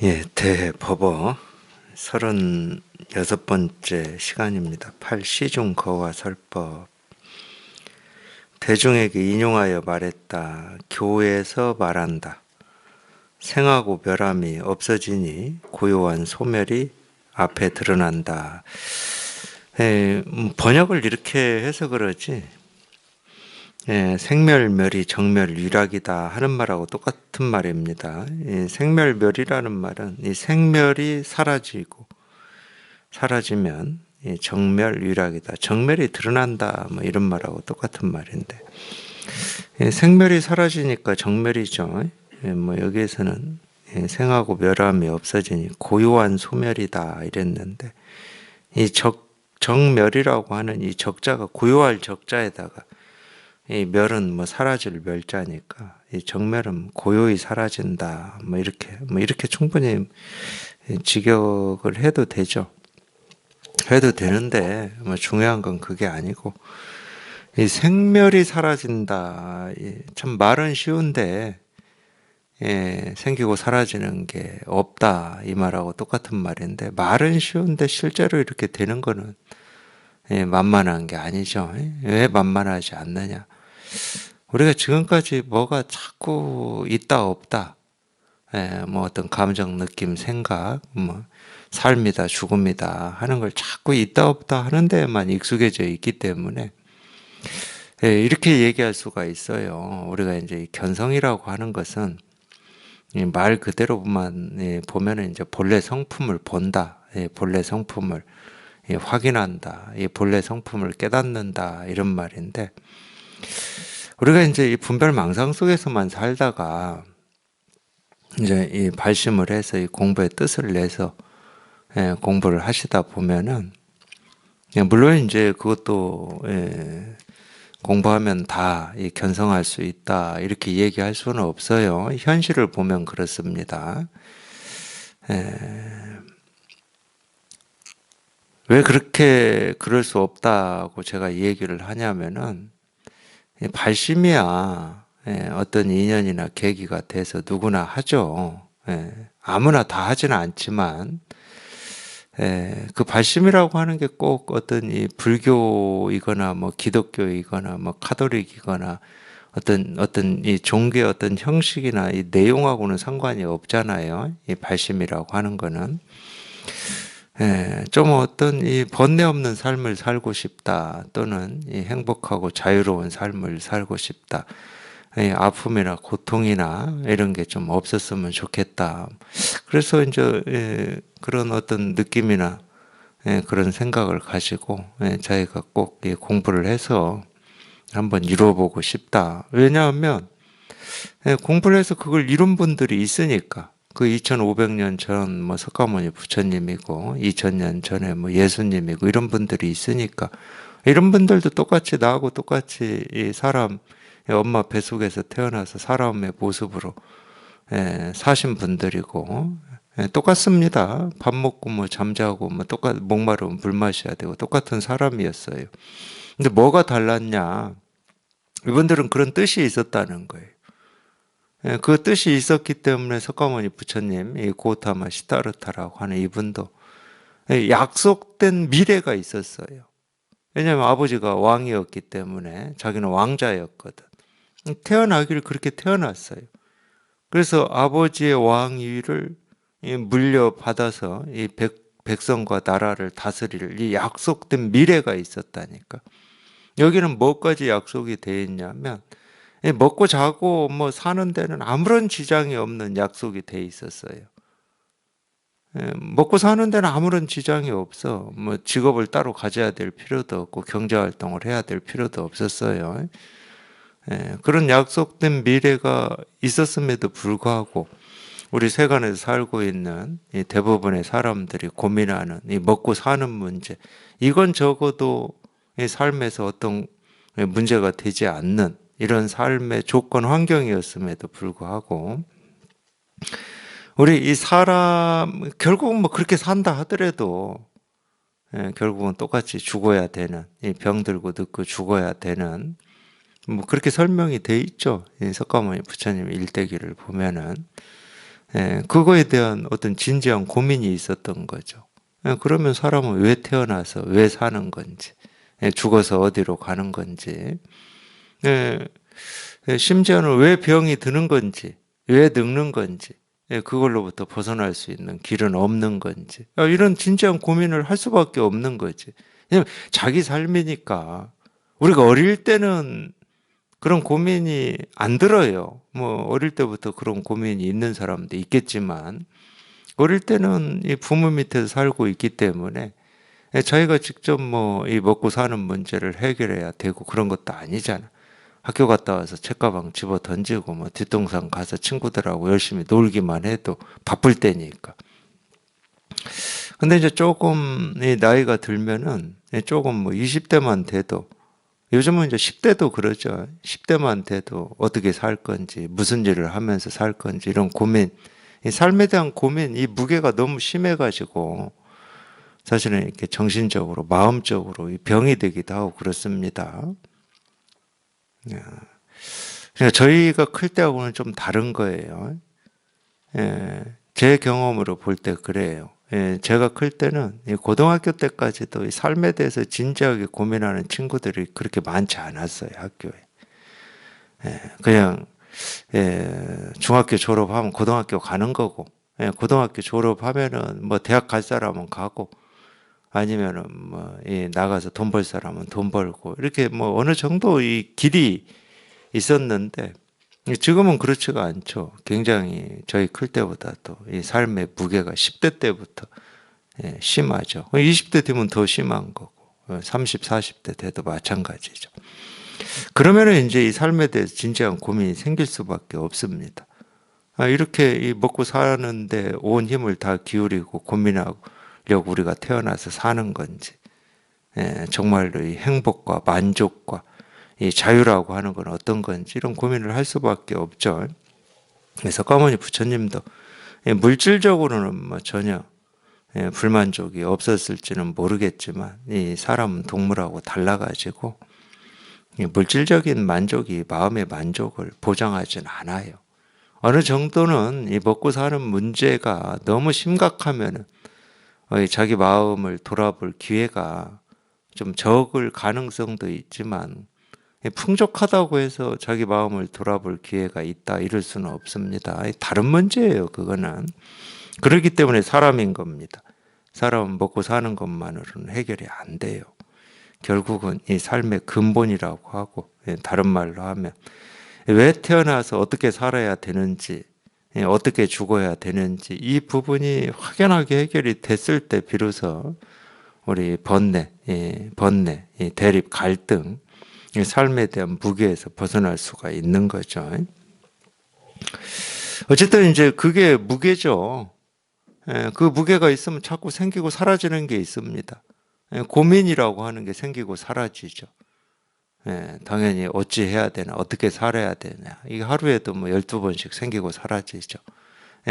예, 대법어 36번째 시간입니다. 8시중 거와 설법. 대중에게 인용하여 말했다. 교에서 말한다. 생하고 멸함이 없어지니 고요한 소멸이 앞에 드러난다. 번역을 이렇게 해서 그러지. 생멸멸이 정멸유락이다 하는 말하고 똑같은 말입니다. 생멸멸이라는 말은 이 생멸이 사라지면 정멸유락이다. 정멸이 드러난다. 뭐 이런 말하고 똑같은 말인데 생멸이 사라지니까 정멸이죠. 뭐 여기에서는 생하고 멸함이 없어지니 고요한 소멸이다 이랬는데 이 정멸이라고 하는 이 적자가 고요할 적자에다가 이 멸은 뭐 사라질 멸자니까 이 정멸은 고요히 사라진다. 뭐 이렇게 충분히 직역을 해도 되죠. 해도 되는데 뭐 중요한 건 그게 아니고 이 생멸이 사라진다. 참 말은 쉬운데 생기고 사라지는 게 없다 이 말하고 똑같은 말인데 말은 쉬운데 실제로 이렇게 되는 거는 만만한 게 아니죠. 왜 만만하지 않느냐? 우리가 지금까지 뭐가 자꾸 있다 없다, 뭐 어떤 감정, 느낌, 생각, 뭐 삶이다, 죽음이다 하는 걸 자꾸 있다 없다 하는 데에만 익숙해져 있기 때문에 이렇게 얘기할 수가 있어요. 우리가 이제 견성이라고 하는 것은 말 그대로만 보면은 이제 본래 성품을 본다, 본래 성품을 확인한다, 본래 성품을 깨닫는다 이런 말인데. 우리가 이제 이 분별망상 속에서만 살다가 이제 이 발심을 해서 이 공부의 뜻을 내서 공부를 하시다 보면은 물론 이제 그것도 공부하면 다 견성할 수 있다 이렇게 얘기할 수는 없어요. 현실을 보면 그렇습니다. 왜 그렇게 그럴 수 없다고 제가 얘기를 하냐면은 발심이야 어떤 인연이나 계기가 돼서 누구나 하죠. 아무나 다 하지는 않지만 그 발심이라고 하는 게 꼭 어떤 이 불교이거나 뭐 기독교이거나 뭐 카톨릭이거나 어떤 이 종교의 어떤 형식이나 이 내용하고는 상관이 없잖아요. 이 발심이라고 하는 거는 좀 어떤 이 번뇌 없는 삶을 살고 싶다 또는 이 행복하고 자유로운 삶을 살고 싶다. 아픔이나 고통이나 이런 게 좀 없었으면 좋겠다. 그래서 이제 그런 어떤 느낌이나 그런 생각을 가지고 자기가 꼭 공부를 해서 한번 이루어보고 싶다. 왜냐하면 공부를 해서 그걸 이룬 분들이 있으니까. 그 2500년 전 뭐 석가모니 부처님이고 2000년 전에 뭐 예수님이고 이런 분들이 있으니까 이런 분들도 똑같이 나하고 똑같이 이 사람 엄마 뱃속에서 태어나서 사람의 모습으로 사신 분들이고 똑같습니다. 밥 먹고 뭐 잠자고 뭐 목마르면 물 마셔야 되고 똑같은 사람이었어요. 근데 뭐가 달랐냐? 이분들은 그런 뜻이 있었다는 거예요. 그 뜻이 있었기 때문에 석가모니 부처님, 이 고타마 시타르타라고 하는 이분도 약속된 미래가 있었어요. 왜냐하면 아버지가 왕이었기 때문에 자기는 왕자였거든. 태어나기를 그렇게 태어났어요. 그래서 아버지의 왕위를 물려받아서 이 백성과 나라를 다스릴 이 약속된 미래가 있었다니까. 여기는 뭐까지 약속이 되어 있냐면 먹고 자고 뭐 사는 데는 아무런 지장이 없는 약속이 돼 있었어요. 먹고 사는 데는 아무런 지장이 없어. 뭐 직업을 따로 가져야 될 필요도 없고 경제 활동을 해야 될 필요도 없었어요. 그런 약속된 미래가 있었음에도 불구하고 우리 세간에서 살고 있는 이 대부분의 사람들이 고민하는 이 먹고 사는 문제, 이건 적어도 이 삶에서 어떤 문제가 되지 않는 이런 삶의 조건 환경이었음에도 불구하고 우리 이 사람 결국은 뭐 그렇게 산다 하더라도 결국은 똑같이 죽어야 되는, 이 병들고 늙고 죽어야 되는, 뭐 그렇게 설명이 돼 있죠. 이 석가모니 부처님 일대기를 보면은. 그거에 대한 어떤 진지한 고민이 있었던 거죠. 그러면 사람은 왜 태어나서 왜 사는 건지, 죽어서 어디로 가는 건지, 예, 심지어는 왜 병이 드는 건지, 왜 늙는 건지, 그걸로부터 벗어날 수 있는 길은 없는 건지, 이런 진지한 고민을 할 수밖에 없는 거지. 왜냐면 자기 삶이니까. 우리가 어릴 때는 그런 고민이 안 들어요. 뭐 어릴 때부터 그런 고민이 있는 사람도 있겠지만 어릴 때는 이 부모 밑에서 살고 있기 때문에 자기가 직접 뭐 이 먹고 사는 문제를 해결해야 되고 그런 것도 아니잖아. 학교 갔다 와서 책가방 집어 던지고 뭐 뒷동산 가서 친구들하고 열심히 놀기만 해도 바쁠 때니까. 근데 이제 조금 이 나이가 들면은 조금 뭐 20대만 돼도 요즘은 이제 10대도 그러죠. 10대만 돼도 어떻게 살 건지, 무슨 일을 하면서 살 건지, 이런 고민, 이 삶에 대한 고민, 이 무게가 너무 심해가지고, 사실은 이렇게 정신적으로, 마음적으로 병이 되기도 하고 그렇습니다. 그러니까 저희가 클 때하고는 좀 다른 거예요. 제 경험으로 볼 때 그래요. 제가 클 때는 고등학교 때까지도 이 삶에 대해서 진지하게 고민하는 친구들이 그렇게 많지 않았어요, 학교에. 그냥 중학교 졸업하면 고등학교 가는 거고, 고등학교 졸업하면은 뭐 대학 갈 사람은 가고, 아니면은 뭐 나가서 돈 벌 사람은 돈 벌고, 이렇게 뭐 어느 정도 이 길이 있었는데, 지금은 그렇지가 않죠. 굉장히 저희 클 때보다 도 이 삶의 무게가 10대 때부터 심하죠. 20대 되면 더 심한 거고, 30, 40대 돼도 마찬가지죠. 그러면은 이제 이 삶에 대해서 진지한 고민이 생길 수밖에 없습니다. 이렇게 이 먹고 사는데 온 힘을 다 기울이고 고민하려고 우리가 태어나서 사는 건지, 정말로 이 행복과 만족과 이 자유라고 하는 건 어떤 건지 이런 고민을 할 수밖에 없죠. 그래서 까머니 부처님도 물질적으로는 뭐 전혀 불만족이 없었을지는 모르겠지만 이 사람은 동물하고 달라가지고 물질적인 만족이 마음의 만족을 보장하진 않아요. 어느 정도는 이 먹고 사는 문제가 너무 심각하면은 자기 마음을 돌아볼 기회가 좀 적을 가능성도 있지만 풍족하다고 해서 자기 마음을 돌아볼 기회가 있다 이럴 수는 없습니다. 다른 문제예요, 그거는. 그렇기 때문에 사람인 겁니다. 사람은 먹고 사는 것만으로는 해결이 안 돼요. 결국은 이 삶의 근본이라고 하고, 다른 말로 하면 왜 태어나서 어떻게 살아야 되는지, 어떻게 죽어야 되는지 이 부분이 확연하게 해결이 됐을 때 비로소 우리 번뇌, 대립, 갈등, 삶에 대한 무게에서 벗어날 수가 있는 거죠. 어쨌든 이제 그게 무게죠. 그 무게가 있으면 자꾸 생기고 사라지는 게 있습니다. 고민이라고 하는 게 생기고 사라지죠. 당연히 어찌 해야 되나, 어떻게 살아야 되나. 이게 하루에도 뭐 12번씩 생기고 사라지죠.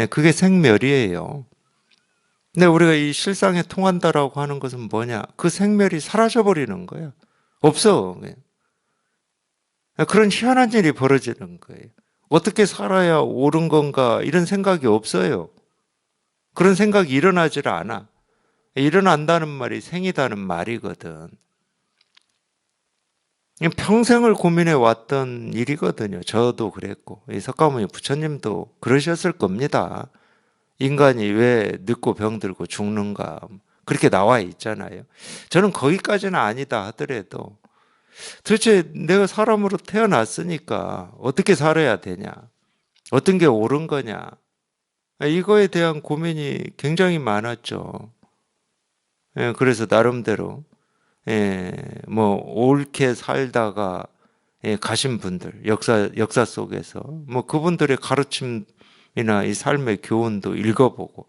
그게 생멸이에요. 근데 우리가 이 실상에 통한다라고 하는 것은 뭐냐? 그 생멸이 사라져버리는 거예요. 없어. 그런 희한한 일이 벌어지는 거예요. 어떻게 살아야 옳은 건가 이런 생각이 없어요. 그런 생각이 일어나질 않아. 일어난다는 말이 생이다는 말이거든. 평생을 고민해 왔던 일이거든요. 저도 그랬고 이 석가모니 부처님도 그러셨을 겁니다. 인간이 왜 늙고 병들고 죽는가 그렇게 나와 있잖아요. 저는 거기까지는 아니다 하더라도 도대체 내가 사람으로 태어났으니까 어떻게 살아야 되냐? 어떤 게 옳은 거냐? 이거에 대한 고민이 굉장히 많았죠. 그래서 나름대로 뭐 옳게 살다가 가신 분들 역사 속에서 뭐 그분들의 가르침이나 이 삶의 교훈도 읽어보고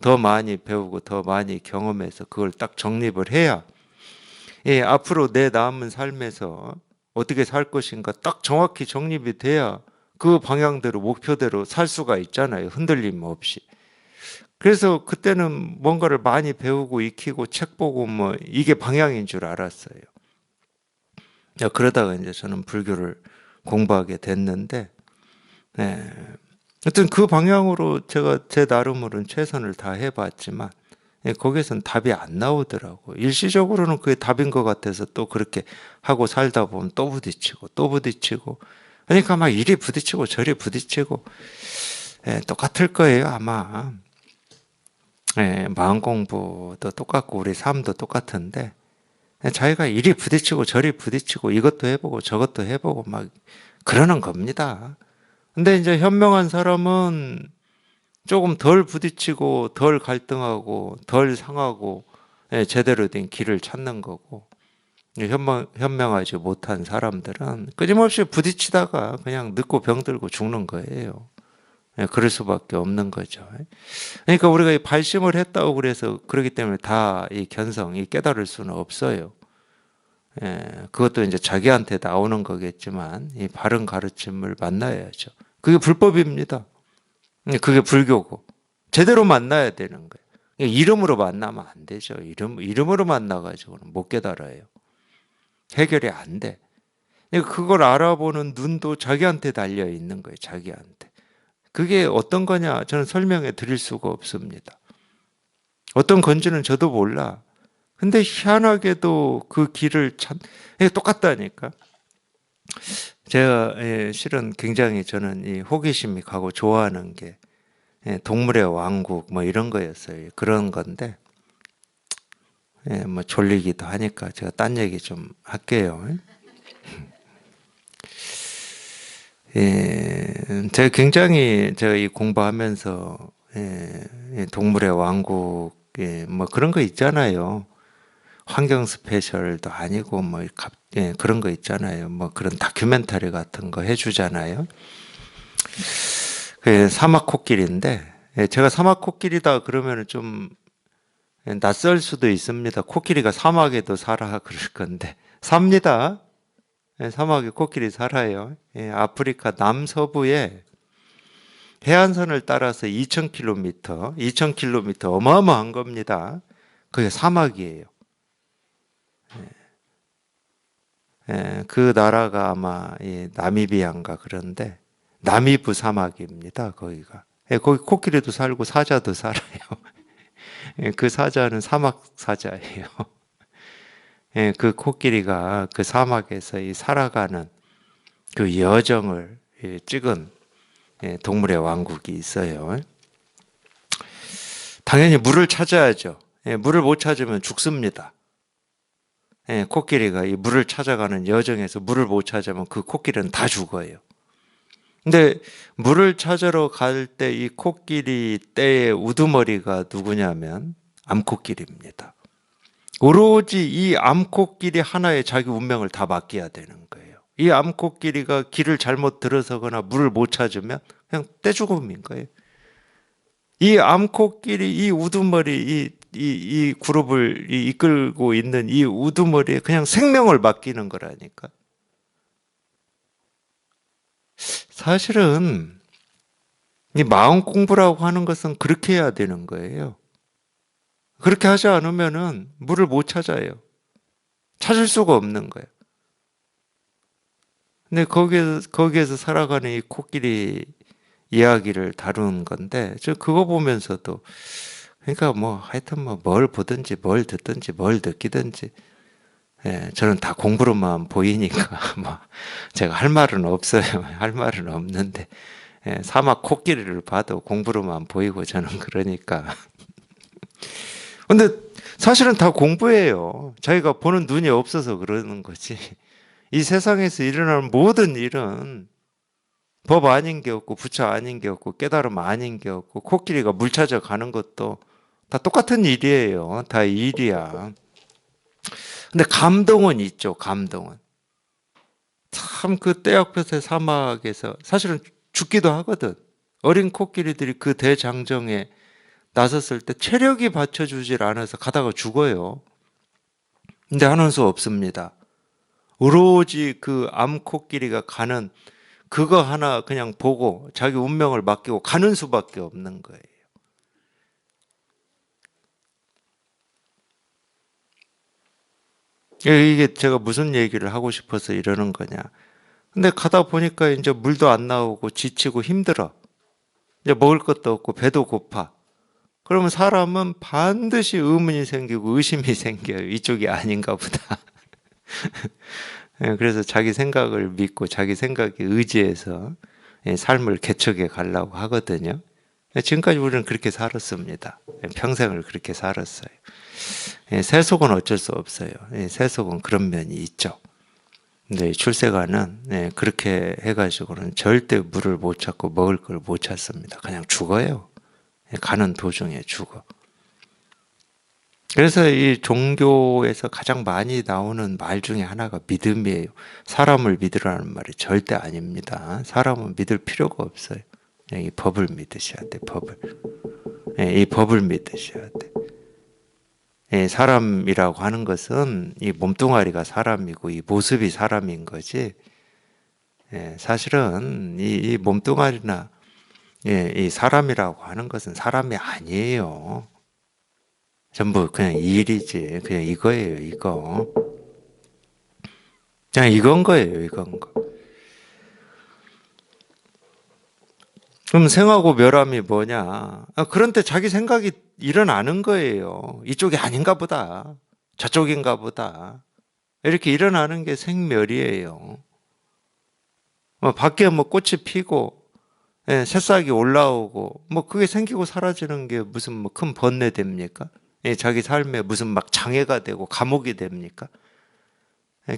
더 많이 배우고 더 많이 경험해서 그걸 딱 정립을 해야 앞으로 내 남은 삶에서 어떻게 살 것인가 딱 정확히 정립이 돼야 그 방향대로 목표대로 살 수가 있잖아요. 흔들림 없이. 그래서 그때는 뭔가를 많이 배우고 익히고 책 보고 뭐 이게 방향인 줄 알았어요. 그러다가 이제 저는 불교를 공부하게 됐는데, 네. 하여튼 그 방향으로 제가 제 나름으로는 최선을 다해봤지만 거기에선 답이 안 나오더라고. 일시적으로는 그게 답인 것 같아서 또 그렇게 하고 살다 보면 또 부딪히고 또 부딪히고 그러니까 막 이리 부딪히고 저리 부딪히고 똑같을 거예요 아마. 마음 공부도 똑같고 우리 삶도 똑같은데 자기가 이리 부딪히고 저리 부딪히고 이것도 해보고 저것도 해보고 막 그러는 겁니다. 근데 이제 현명한 사람은 조금 덜 부딪히고 덜 갈등하고 덜 상하고 제대로 된 길을 찾는 거고 현명하지 못한 사람들은 끊임없이 부딪히다가 그냥 늙고 병들고 죽는 거예요. 그럴 수밖에 없는 거죠. 그러니까 우리가 이 발심을 했다고 그래서 그렇기 때문에 다 이 견성, 이 깨달을 수는 없어요. 그것도 이제 자기한테 나오는 거겠지만 이 바른 가르침을 만나야죠. 그게 불법입니다. 그게 불교고 제대로 만나야 되는 거예요. 이름으로 만나면 안 되죠. 이름으로 만나가지고는 못 깨달아요. 해결이 안 돼. 그걸 알아보는 눈도 자기한테 달려 있는 거예요. 자기한테. 그게 어떤 거냐? 저는 설명해 드릴 수가 없습니다. 어떤 건지는 저도 몰라. 근데 희한하게도 그 길을 똑같다니까. 제가 실은 굉장히 저는 이 호기심이 가고 좋아하는 게 동물의 왕국 뭐 이런 거였어요. 그런 건데 뭐 졸리기도 하니까 제가 딴 얘기 좀 할게요. 제가 굉장히 제가 이 공부하면서 동물의 왕국 뭐 그런 거 있잖아요. 환경 스페셜도 아니고 뭐 그런 거 있잖아요. 뭐 그런 다큐멘터리 같은 거 해주잖아요. 사막 코끼리인데 제가 사막 코끼리다 그러면은 좀 낯설 수도 있습니다. 코끼리가 사막에도 살아 그럴 건데 삽니다. 사막에 코끼리 살아요. 아프리카 남서부에 해안선을 따라서 2,000km, 2,000km 어마어마한 겁니다. 그게 사막이에요. 그 나라가 아마 나미비아인가 그런데 나미브 사막입니다. 거기가. 거기 코끼리도 살고 사자도 살아요. 그 사자는 사막 사자예요. 그 코끼리가 그 사막에서 살아가는 그 여정을 찍은 동물의 왕국이 있어요. 당연히 물을 찾아야죠. 물을 못 찾으면 죽습니다. 코끼리가 이 물을 찾아가는 여정에서 물을 못 찾으면 그 코끼리는 다 죽어요. 근데 물을 찾으러 갈 때 이 코끼리 떼의 우두머리가 누구냐면 암코끼리입니다. 오로지 이 암코끼리 하나에 자기 운명을 다 맡겨야 되는 거예요. 이 암코끼리가 길을 잘못 들어서거나 물을 못 찾으면 그냥 떼죽음인 거예요. 이 암코끼리, 이 우두머리, 이 그룹을 이끌고 있는 이 우두머리에 그냥 생명을 맡기는 거라니까. 사실은 이 마음 공부라고 하는 것은 그렇게 해야 되는 거예요. 그렇게 하지 않으면은 물을 못 찾아요. 찾을 수가 없는 거예요. 근데 거기에서 살아가는 이 코끼리 이야기를 다루는 건데, 저 그거 보면서도, 그러니까 뭐 하여튼 뭐 뭘 보든지 뭘 듣든지 뭘 느끼든지, 저는 다 공부로만 보이니까, 뭐, 제가 할 말은 없어요. 할 말은 없는데, 사막 코끼리를 봐도 공부로만 보이고 저는 그러니까. 근데 사실은 다 공부예요. 자기가 보는 눈이 없어서 그러는 거지. 이 세상에서 일어나는 모든 일은 법 아닌 게 없고 부처 아닌 게 없고 깨달음 아닌 게 없고 코끼리가 물 찾아 가는 것도 다 똑같은 일이에요. 다 일이야. 근데 감동은 있죠. 감동은. 참 그 떼약볕의 사막에서 사실은 죽기도 하거든. 어린 코끼리들이 그 대장정에 나섰을 때 체력이 받쳐주질 않아서 가다가 죽어요. 근데 하는 수 없습니다. 오로지 그 암코끼리가 가는 그거 하나 그냥 보고 자기 운명을 맡기고 가는 수밖에 없는 거예요. 이게 제가 무슨 얘기를 하고 싶어서 이러는 거냐. 근데 가다 보니까 이제 물도 안 나오고 지치고 힘들어. 이제 먹을 것도 없고 배도 고파. 그러면 사람은 반드시 의문이 생기고 의심이 생겨요. 이쪽이 아닌가 보다. 예, 그래서 자기 생각을 믿고 자기 생각에 의지해서 삶을 개척해 가려고 하거든요. 지금까지 우리는 그렇게 살았습니다. 평생을 그렇게 살았어요. 세속은 어쩔 수 없어요. 세속은 그런 면이 있죠. 근데 출세가는 그렇게 해가지고는 절대 물을 못 찾고 먹을 걸 못 찾습니다. 그냥 죽어요. 가는 도중에 죽어. 그래서 이 종교에서 가장 많이 나오는 말 중에 하나가 믿음이에요. 사람을 믿으라는 말이 절대 아닙니다. 사람은 믿을 필요가 없어요. 이 법을 믿으셔야 돼, 법을. 이 법을 믿으셔야 돼. 사람이라고 하는 것은 이 몸뚱아리가 사람이고 이 모습이 사람인 거지. 사실은 이 몸뚱아리나 이 사람이라고 하는 것은 사람이 아니에요. 전부 그냥 일이지. 그냥 이거예요, 이거. 그냥 이건 거예요, 이건 거. 그럼 생하고 멸함이 뭐냐? 그런 때 자기 생각이 일어나는 거예요. 이쪽이 아닌가 보다. 저쪽인가 보다. 이렇게 일어나는 게 생멸이에요. 밖에 뭐 꽃이 피고, 새싹이 올라오고, 뭐 그게 생기고 사라지는 게 무슨 뭐 큰 번뇌 됩니까? 자기 삶에 무슨 막 장애가 되고 감옥이 됩니까?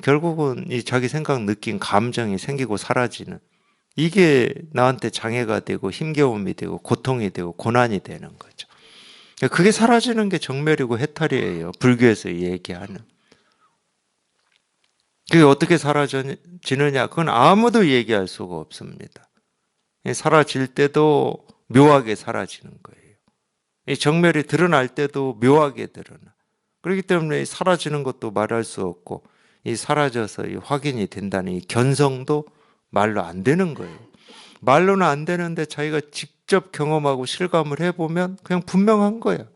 결국은 이 자기 생각, 느낀 감정이 생기고 사라지는 이게 나한테 장애가 되고 힘겨움이 되고 고통이 되고 고난이 되는 거죠. 그게 사라지는 게 정멸이고 해탈이에요. 불교에서 얘기하는. 그게 어떻게 사라지느냐? 그건 아무도 얘기할 수가 없습니다. 사라질 때도 묘하게 사라지는 거예요. 이 정멸이 드러날 때도 묘하게 드러나. 그렇기 때문에 사라지는 것도 말할 수 없고 이 사라져서 이 확인이 된다는 이 견성도 말로 안 되는 거예요. 말로는 안 되는데 자기가 직접 경험하고 실감을 해보면 그냥 분명한 거야.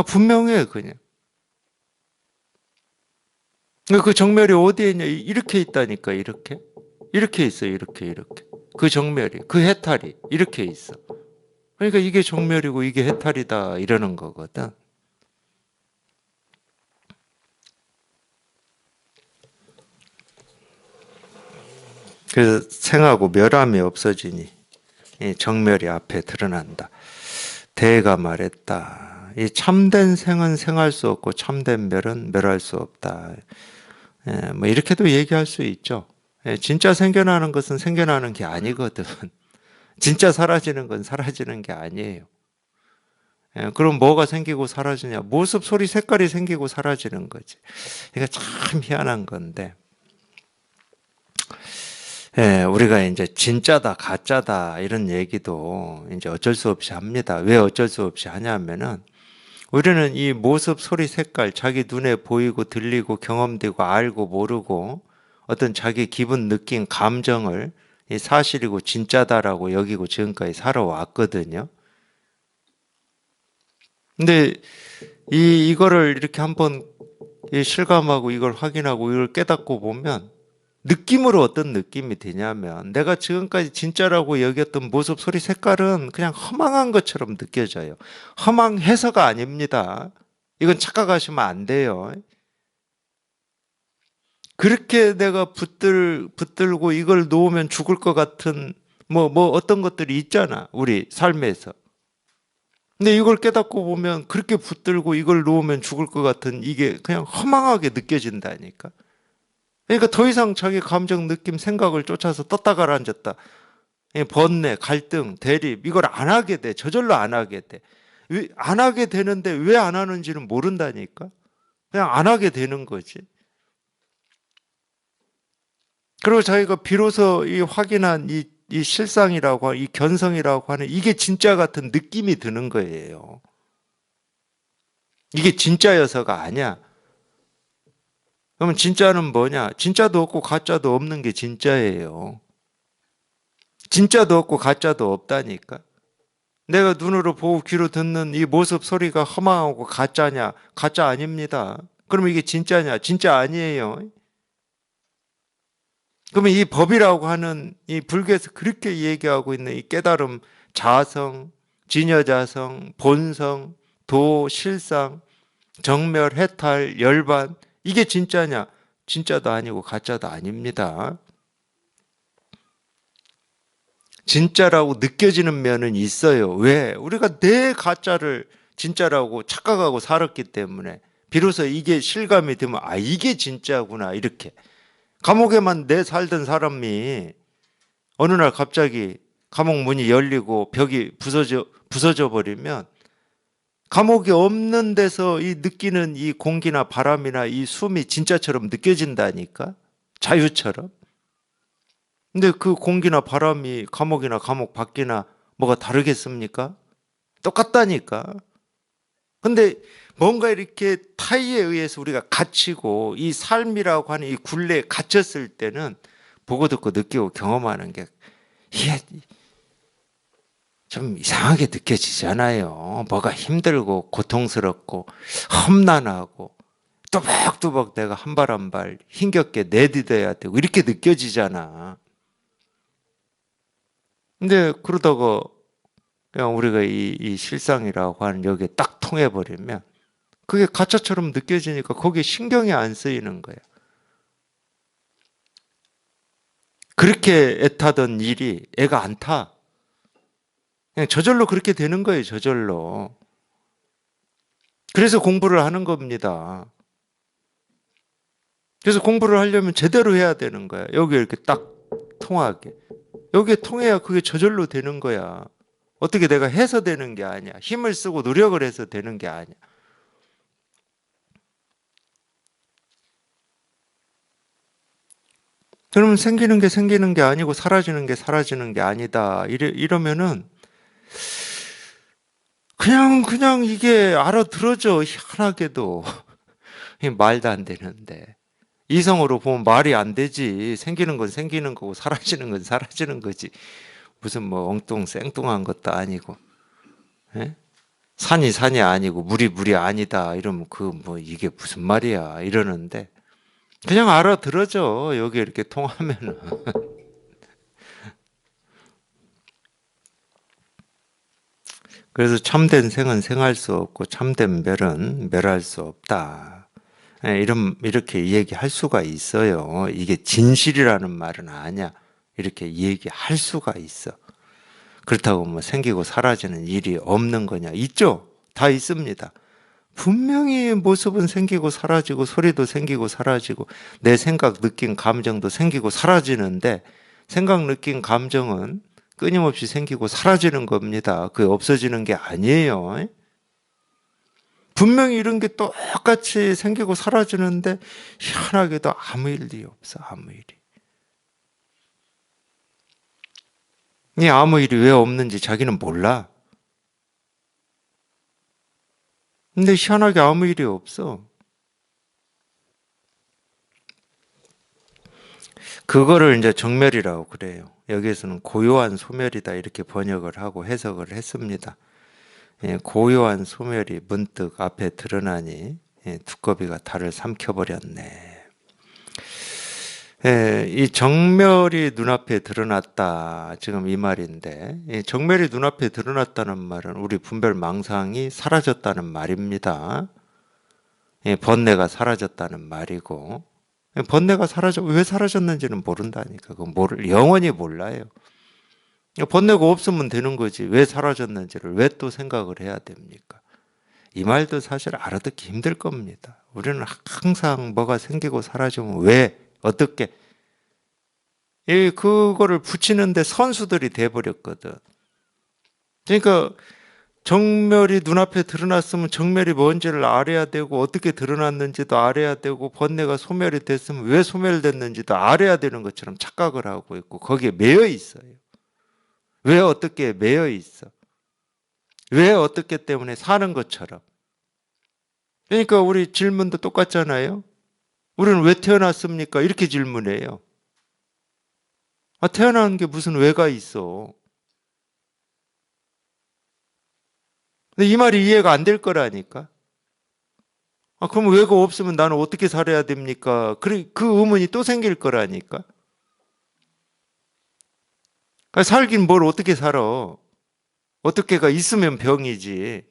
분명해 그냥. 그 정멸이 어디에 있냐? 이렇게 있다니까 이렇게. 이렇게 있어 이렇게. 그 정멸이 그 해탈이 이렇게 있어. 그러니까 이게 정멸이고 이게 해탈이다 이러는 거거든. 그래서 생하고 멸함이 없어지니 정멸이 앞에 드러난다. 대가 말했다. 이 참된 생은 생할 수 없고 참된 멸은 멸할 수 없다. 뭐 이렇게도 얘기할 수 있죠. 진짜 생겨나는 것은 생겨나는 게 아니거든. 진짜 사라지는 건 사라지는 게 아니에요. 그럼 뭐가 생기고 사라지냐? 모습, 소리, 색깔이 생기고 사라지는 거지. 이게 참 희한한 건데. 우리가 이제 진짜다, 가짜다, 이런 얘기도 이제 어쩔 수 없이 합니다. 왜 어쩔 수 없이 하냐면은, 우리는 이 모습, 소리, 색깔, 자기 눈에 보이고 들리고 경험되고 알고 모르고 어떤 자기 기분, 느낌, 감정을 이 사실이고 진짜다라고 여기고 지금까지 살아왔거든요. 근데 이거를 이렇게 한번 실감하고 이걸 확인하고 이걸 깨닫고 보면 느낌으로 어떤 느낌이 되냐면 내가 지금까지 진짜라고 여겼던 모습, 소리, 색깔은 그냥 허망한 것처럼 느껴져요. 허망해서가 아닙니다. 이건 착각하시면 안 돼요. 그렇게 내가 붙들고 이걸 놓으면 죽을 것 같은 뭐 어떤 것들이 있잖아. 우리 삶에서. 근데 이걸 깨닫고 보면 그렇게 붙들고 이걸 놓으면 죽을 것 같은 이게 그냥 허망하게 느껴진다니까. 그러니까 더 이상 자기 감정, 느낌, 생각을 쫓아서 떴다 가라앉았다. 번뇌, 갈등, 대립 이걸 안 하게 돼. 저절로 안 하게 돼. 안 하게 되는데 왜 안 하는지는 모른다니까. 그냥 안 하게 되는 거지. 그리고 자기가 비로소 이 확인한 이 실상이라고 이 견성이라고 하는 이게 진짜 같은 느낌이 드는 거예요. 이게 진짜여서가 아니야. 그러면 진짜는 뭐냐? 진짜도 없고 가짜도 없는 게 진짜예요. 진짜도 없고 가짜도 없다니까. 내가 눈으로 보고 귀로 듣는 이 모습 소리가 허망하고 가짜냐? 가짜 아닙니다. 그러면 이게 진짜냐? 진짜 아니에요. 그러면 이 법이라고 하는 이 불교에서 그렇게 얘기하고 있는 이 깨달음, 자성, 진여자성, 본성, 도, 실상, 정멸, 해탈, 열반, 이게 진짜냐? 진짜도 아니고 가짜도 아닙니다. 진짜라고 느껴지는 면은 있어요. 왜? 우리가 내 가짜를 진짜라고 착각하고 살았기 때문에 비로소 이게 실감이 되면 아, 이게 진짜구나, 이렇게. 감옥에만 내 살던 사람이 어느 날 갑자기 감옥 문이 열리고 벽이 부서져 버리면 감옥이 없는 데서 이 느끼는 이 공기나 바람이나 이 숨이 진짜처럼 느껴진다니까? 자유처럼. 근데 그 공기나 바람이 감옥이나 감옥 밖이나 뭐가 다르겠습니까? 똑같다니까. 근데 뭔가 이렇게 타의에 의해서 우리가 갇히고 이 삶이라고 하는 이 굴레에 갇혔을 때는 보고 듣고 느끼고 경험하는 게 이게 좀 이상하게 느껴지잖아요. 뭐가 힘들고 고통스럽고 험난하고 뚜벅뚜벅 내가 한 발 한 발 힘겹게 내딛어야 되고 이렇게 느껴지잖아. 근데 그러다가 그냥 우리가 이 실상이라고 하는 여기에 딱 통해버리면 그게 가짜처럼 느껴지니까 거기에 신경이 안 쓰이는 거야. 그렇게 애타던 일이 애가 안 타. 그냥 저절로 그렇게 되는 거예요, 저절로. 그래서 공부를 하는 겁니다. 그래서 공부를 하려면 제대로 해야 되는 거야. 여기 이렇게 딱 통하게. 여기에 통해야 그게 저절로 되는 거야. 어떻게 내가 해서 되는 게 아니야. 힘을 쓰고 노력을 해서 되는 게 아니야. 그러면 생기는 게 생기는 게 아니고 사라지는 게 사라지는 게 아니다. 이러면은 그냥 이게 알아들어져. 희한하게도. 말도 안 되는데. 이성으로 보면 말이 안 되지. 생기는 건 생기는 거고 사라지는 건 사라지는 거지. 무슨 뭐 엉뚱 생뚱한 것도 아니고. 예? 산이 산이 아니고 물이 물이 아니다. 이러면 그 뭐 이게 무슨 말이야. 이러는데 그냥 알아들어져. 여기 이렇게 통하면은. 그래서 참된 생은 생할 수 없고 참된 멸은 멸할 수 없다. 예, 이렇게 얘기할 수가 있어요. 이게 진실이라는 말은 아니야. 이렇게 얘기할 수가 있어. 그렇다고 뭐 생기고 사라지는 일이 없는 거냐? 있죠? 다 있습니다. 분명히 모습은 생기고 사라지고 소리도 생기고 사라지고 내 생각, 느낀 감정도 생기고 사라지는데 생각, 느낀 감정은 끊임없이 생기고 사라지는 겁니다. 그게 없어지는 게 아니에요. 분명히 이런 게 똑같이 생기고 사라지는데 희한하게도 아무 일이 없어. 아무 일이. 이 아무 일이 왜 없는지 자기는 몰라. 근데 희한하게 아무 일이 없어. 그거를 이제 정멸이라고 그래요. 여기에서는 고요한 소멸이다 이렇게 번역을 하고 해석을 했습니다. 예, 고요한 소멸이 문득 앞에 드러나니 두꺼비가 달을 삼켜버렸네. 예, 이 정멸이 눈앞에 드러났다. 지금 이 말인데, 이 정멸이 눈앞에 드러났다는 말은 우리 분별 망상이 사라졌다는 말입니다. 예, 번뇌가 사라졌다는 말이고, 예, 번뇌가 왜 사라졌는지는 모른다니까. 영원히 몰라요. 번뇌가 없으면 되는 거지. 왜 사라졌는지를 왜 또 생각을 해야 됩니까? 이 말도 사실 알아듣기 힘들 겁니다. 우리는 항상 뭐가 생기고 사라지면 왜, 어떻게, 그거를 붙이는데 선수들이 돼버렸거든. 그러니까 정멸이 눈앞에 드러났으면 정멸이 뭔지를 알아야 되고 어떻게 드러났는지도 알아야 되고 번뇌가 소멸이 됐으면 왜 소멸됐는지도 알아야 되는 것처럼 착각을 하고 있고 거기에 매여 있어요. 왜 어떻게 매여 있어? 왜 어떻게 때문에 사는 것처럼. 그러니까 우리 질문도 똑같잖아요. 우리는 왜 태어났습니까? 이렇게 질문해요. 아, 태어나는 게 무슨 왜가 있어. 근데 이 말이 이해가 안 될 거라니까. 아, 그럼 왜가 없으면 나는 어떻게 살아야 됩니까? 그 의문이 또 생길 거라니까. 살긴 뭘 어떻게 살아. 어떻게가 있으면 병이지.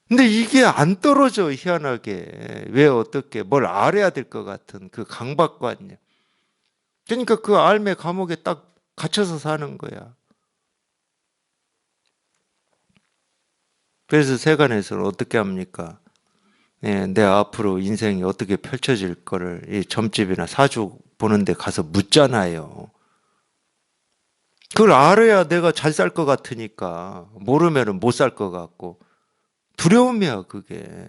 근데 이게 안 떨어져, 희한하게. 왜 어떻게 뭘 알아야 될 것 같은 그 강박관념. 그러니까 그 알매 감옥에 딱 갇혀서 사는 거야. 그래서 세간에서는 어떻게 합니까? 예, 내 앞으로 인생이 어떻게 펼쳐질 거를 이 점집이나 사주 보는 데 가서 묻잖아요. 그걸 알아야 내가 잘 살 것 같으니까. 모르면은 못 살 것 같고. 두려움이야, 그게.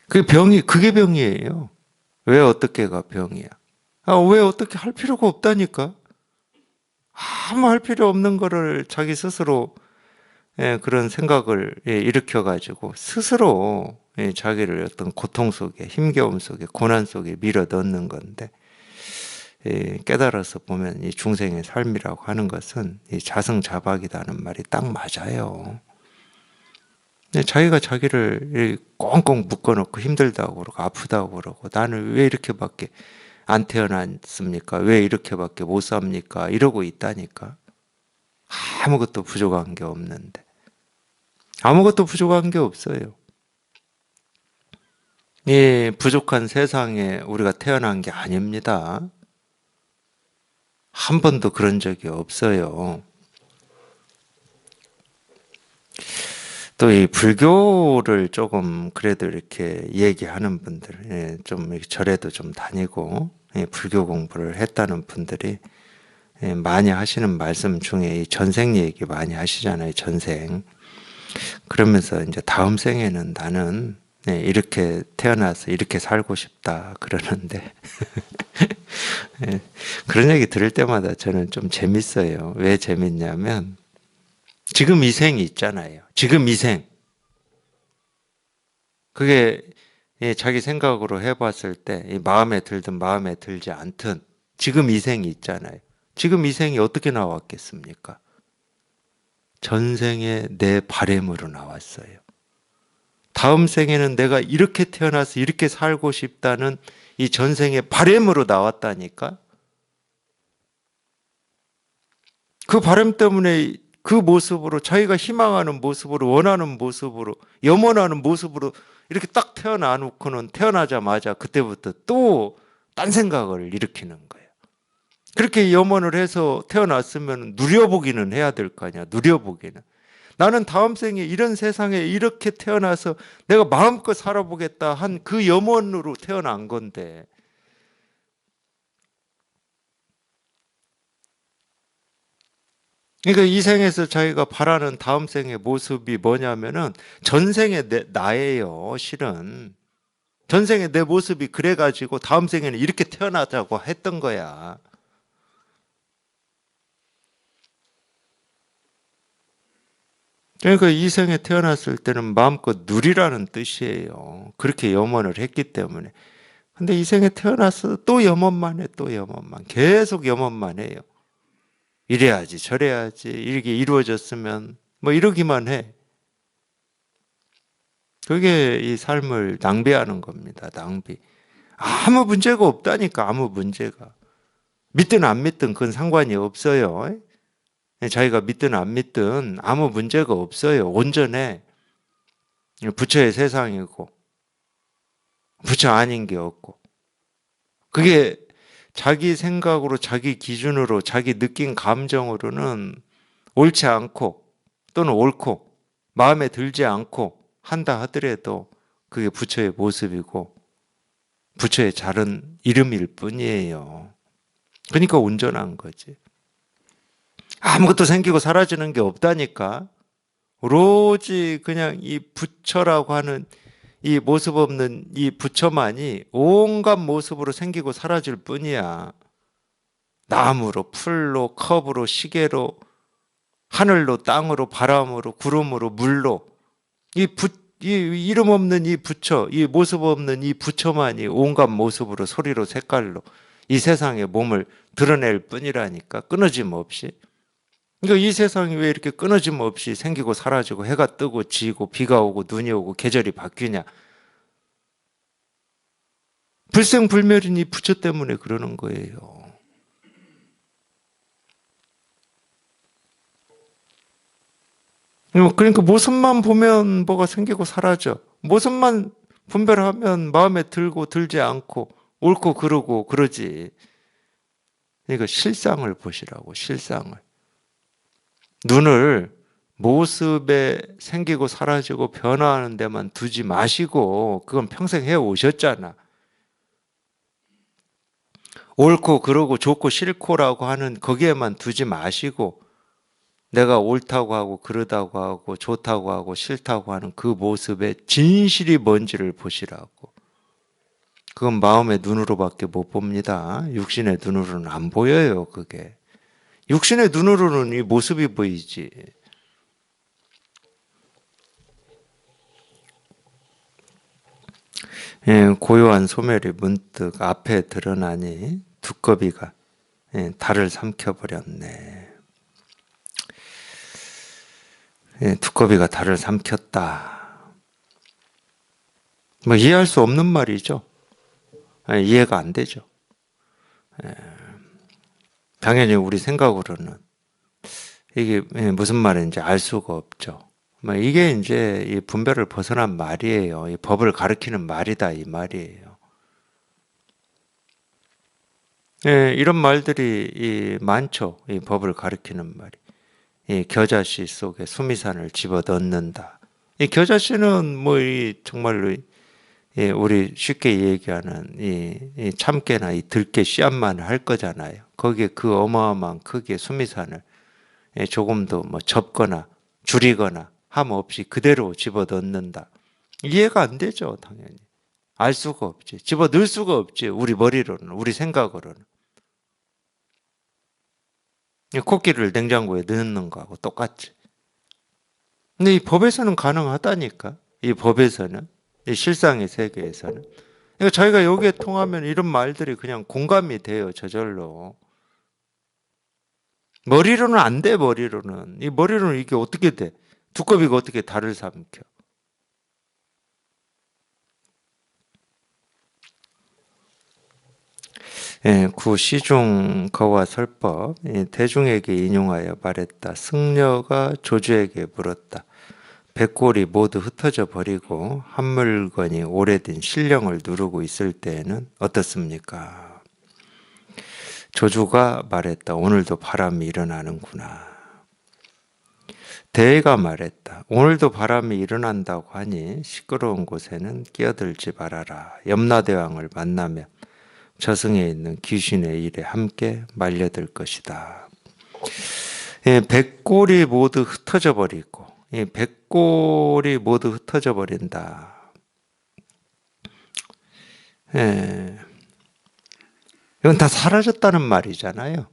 그게 병이에요. 왜 어떻게가 병이야? 왜 어떻게 할 필요가 없다니까? 아무 할 필요 없는 거를 자기 스스로 예, 그런 생각을 예, 일으켜가지고 스스로 예, 자기를 어떤 고통 속에 힘겨움 속에 고난 속에 밀어 넣는 건데 예, 깨달아서 보면 이 중생의 삶이라고 하는 것은 이 자승자박이다는 말이 딱 맞아요. 자기가 자기를 꽁꽁 묶어놓고 힘들다고 그러고 아프다고 그러고 나는 왜 이렇게밖에 안 태어났습니까? 왜 이렇게밖에 못 삽니까? 이러고 있다니까. 아무것도 부족한 게 없는데. 아무것도 부족한 게 없어요. 이 부족한 세상에 우리가 태어난 게 아닙니다. 한 번도 그런 적이 없어요. 또 이 불교를 조금 그래도 이렇게 얘기하는 분들, 예, 좀 이렇게 절에도 좀 다니고 예, 불교 공부를 했다는 분들이 예, 많이 하시는 말씀 중에 이 전생 얘기 많이 하시잖아요. 전생. 그러면서 이제 다음 생에는 나는 예, 이렇게 태어나서 이렇게 살고 싶다 그러는데 예, 그런 얘기 들을 때마다 저는 좀 재밌어요. 왜 재밌냐면 지금 이 생이 있잖아요. 지금 이 생. 그게 예, 자기 생각으로 해봤을 때 마음에 들든 마음에 들지 않든 지금 이 생이 있잖아요. 지금 이 생이 어떻게 나왔겠습니까? 전생에 내 바램으로 나왔어요. 다음 생에는 내가 이렇게 태어나서 이렇게 살고 싶다는 이 전생의 바램으로 나왔다니까? 그 바람 때문에 그 모습으로 자기가 희망하는 모습으로 원하는 모습으로 염원하는 모습으로 이렇게 딱 태어나 놓고는 태어나자마자 그때부터 또 딴 생각을 일으키는 거예요. 그렇게 염원을 해서 태어났으면 누려보기는 해야 될 거 아니야. 누려보기는. 나는 다음 생에 이런 세상에 이렇게 태어나서 내가 마음껏 살아보겠다 한 그 염원으로 태어난 건데 그러니까 이 생에서 자기가 바라는 다음 생의 모습이 뭐냐면은 전생의 나예요, 실은. 전생에 내 모습이 그래가지고 다음 생에는 이렇게 태어나자고 했던 거야. 그러니까 이 생에 태어났을 때는 마음껏 누리라는 뜻이에요. 그렇게 염원을 했기 때문에. 근데 이 생에 태어나서 또 염원만 해, 또 염원만. 계속 염원만 해요. 이래야지, 저래야지, 이렇게 이루어졌으면, 뭐 이러기만 해. 그게 이 삶을 낭비하는 겁니다. 낭비. 아무 문제가 없다니까, 아무 문제가. 믿든 안 믿든 그건 상관이 없어요. 자기가 믿든 안 믿든 아무 문제가 없어요. 온전해. 부처의 세상이고, 부처 아닌 게 없고. 그게 자기 생각으로, 자기 기준으로, 자기 느낀 감정으로는 옳지 않고, 또는 옳고, 마음에 들지 않고 한다 하더라도 그게 부처의 모습이고, 부처의 다른 이름일 뿐이에요. 그러니까 온전한 거지. 아무것도 생기고 사라지는 게 없다니까. 오로지 그냥 이 부처라고 하는 이 모습 없는 이 부처만이 온갖 모습으로 생기고 사라질 뿐이야. 나무로, 풀로, 컵으로, 시계로, 하늘로, 땅으로, 바람으로, 구름으로, 물로. 이 이름 없는 이 부처, 이 모습 없는 이 부처만이 온갖 모습으로, 소리로, 색깔로 이 세상에 몸을 드러낼 뿐이라니까. 끊어짐 없이. 그러니까 이 세상이 왜 이렇게 끊어짐 없이 생기고 사라지고 해가 뜨고 지고 비가 오고 눈이 오고 계절이 바뀌냐? 불생불멸인 이 부처 때문에 그러는 거예요. 그러니까 모습만 보면 뭐가 생기고 사라져. 모습만 분별하면 마음에 들고 들지 않고 옳고 그르고 그러지. 그러니까 실상을 보시라고, 실상을. 눈을 모습에 생기고 사라지고 변화하는 데만 두지 마시고, 그건 평생 해오셨잖아. 옳고 그러고 좋고 싫고라고 하는 거기에만 두지 마시고, 내가 옳다고 하고 그러다고 하고 좋다고 하고 싫다고 하는 그 모습의 진실이 뭔지를 보시라고. 그건 마음의 눈으로밖에 못 봅니다. 육신의 눈으로는 안 보여요, 그게. 육신의 눈으로는 이 모습이 보이지. 예, 고요한 소멸이 문득 앞에 드러나니 두꺼비가 달을 삼켜버렸네. 예, 두꺼비가 달을 삼켰다. 뭐 이해할 수 없는 말이죠. 예, 이해가 안 되죠. 예, 당연히 우리 생각으로는 이게 무슨 말인지 알 수가 없죠. 뭐 이게 이제 이 분별을 벗어난 말이에요. 이 법을 가리키는 말이다 이 말이에요. 예, 이런 말들이 많죠. 이 법을 가리키는 말이. 이 겨자씨 속에 수미산을 집어 넣는다. 이 겨자씨는 뭐 이 정말로 우리 쉽게 얘기하는 이 참깨나 이 들깨 씨앗만 할 거잖아요. 거기에 그 어마어마한 크기의 수미산을 조금도 뭐 접거나 줄이거나 함 없이 그대로 집어 넣는다. 이해가 안 되죠, 당연히. 알 수가 없지. 집어 넣을 수가 없지. 우리 머리로는, 우리 생각으로는. 코끼리를 냉장고에 넣는 거하고 똑같지. 근데 이 법에서는 가능하다니까. 이 법에서는, 이 실상의 세계에서는. 그러니까 저희가 여기에 통하면 이런 말들이 그냥 공감이 돼요, 저절로. 머리로는 안 돼, 머리로는. 이 머리로는 이게 어떻게 돼? 두꺼비가 어떻게 달을 삼켜? 예, 구 시중 거와 설법 대중에게 인용하여 말했다. 승려가 조주에게 물었다. 백골이 모두 흩어져 버리고 한 물건이 오래된 신령을 누르고 있을 때에는 어떻습니까? 조주가 말했다. 오늘도 바람이 일어나는구나. 대가 말했다. 오늘도 바람이 일어난다고 하니 시끄러운 곳에는 끼어들지 말아라. 염라대왕을 만나면 저승에 있는 귀신의 일에 함께 말려들 것이다. 백골이 모두 흩어져 버리고, 백골이 모두 흩어져 버린다. 이건 다 사라졌다는 말이잖아요.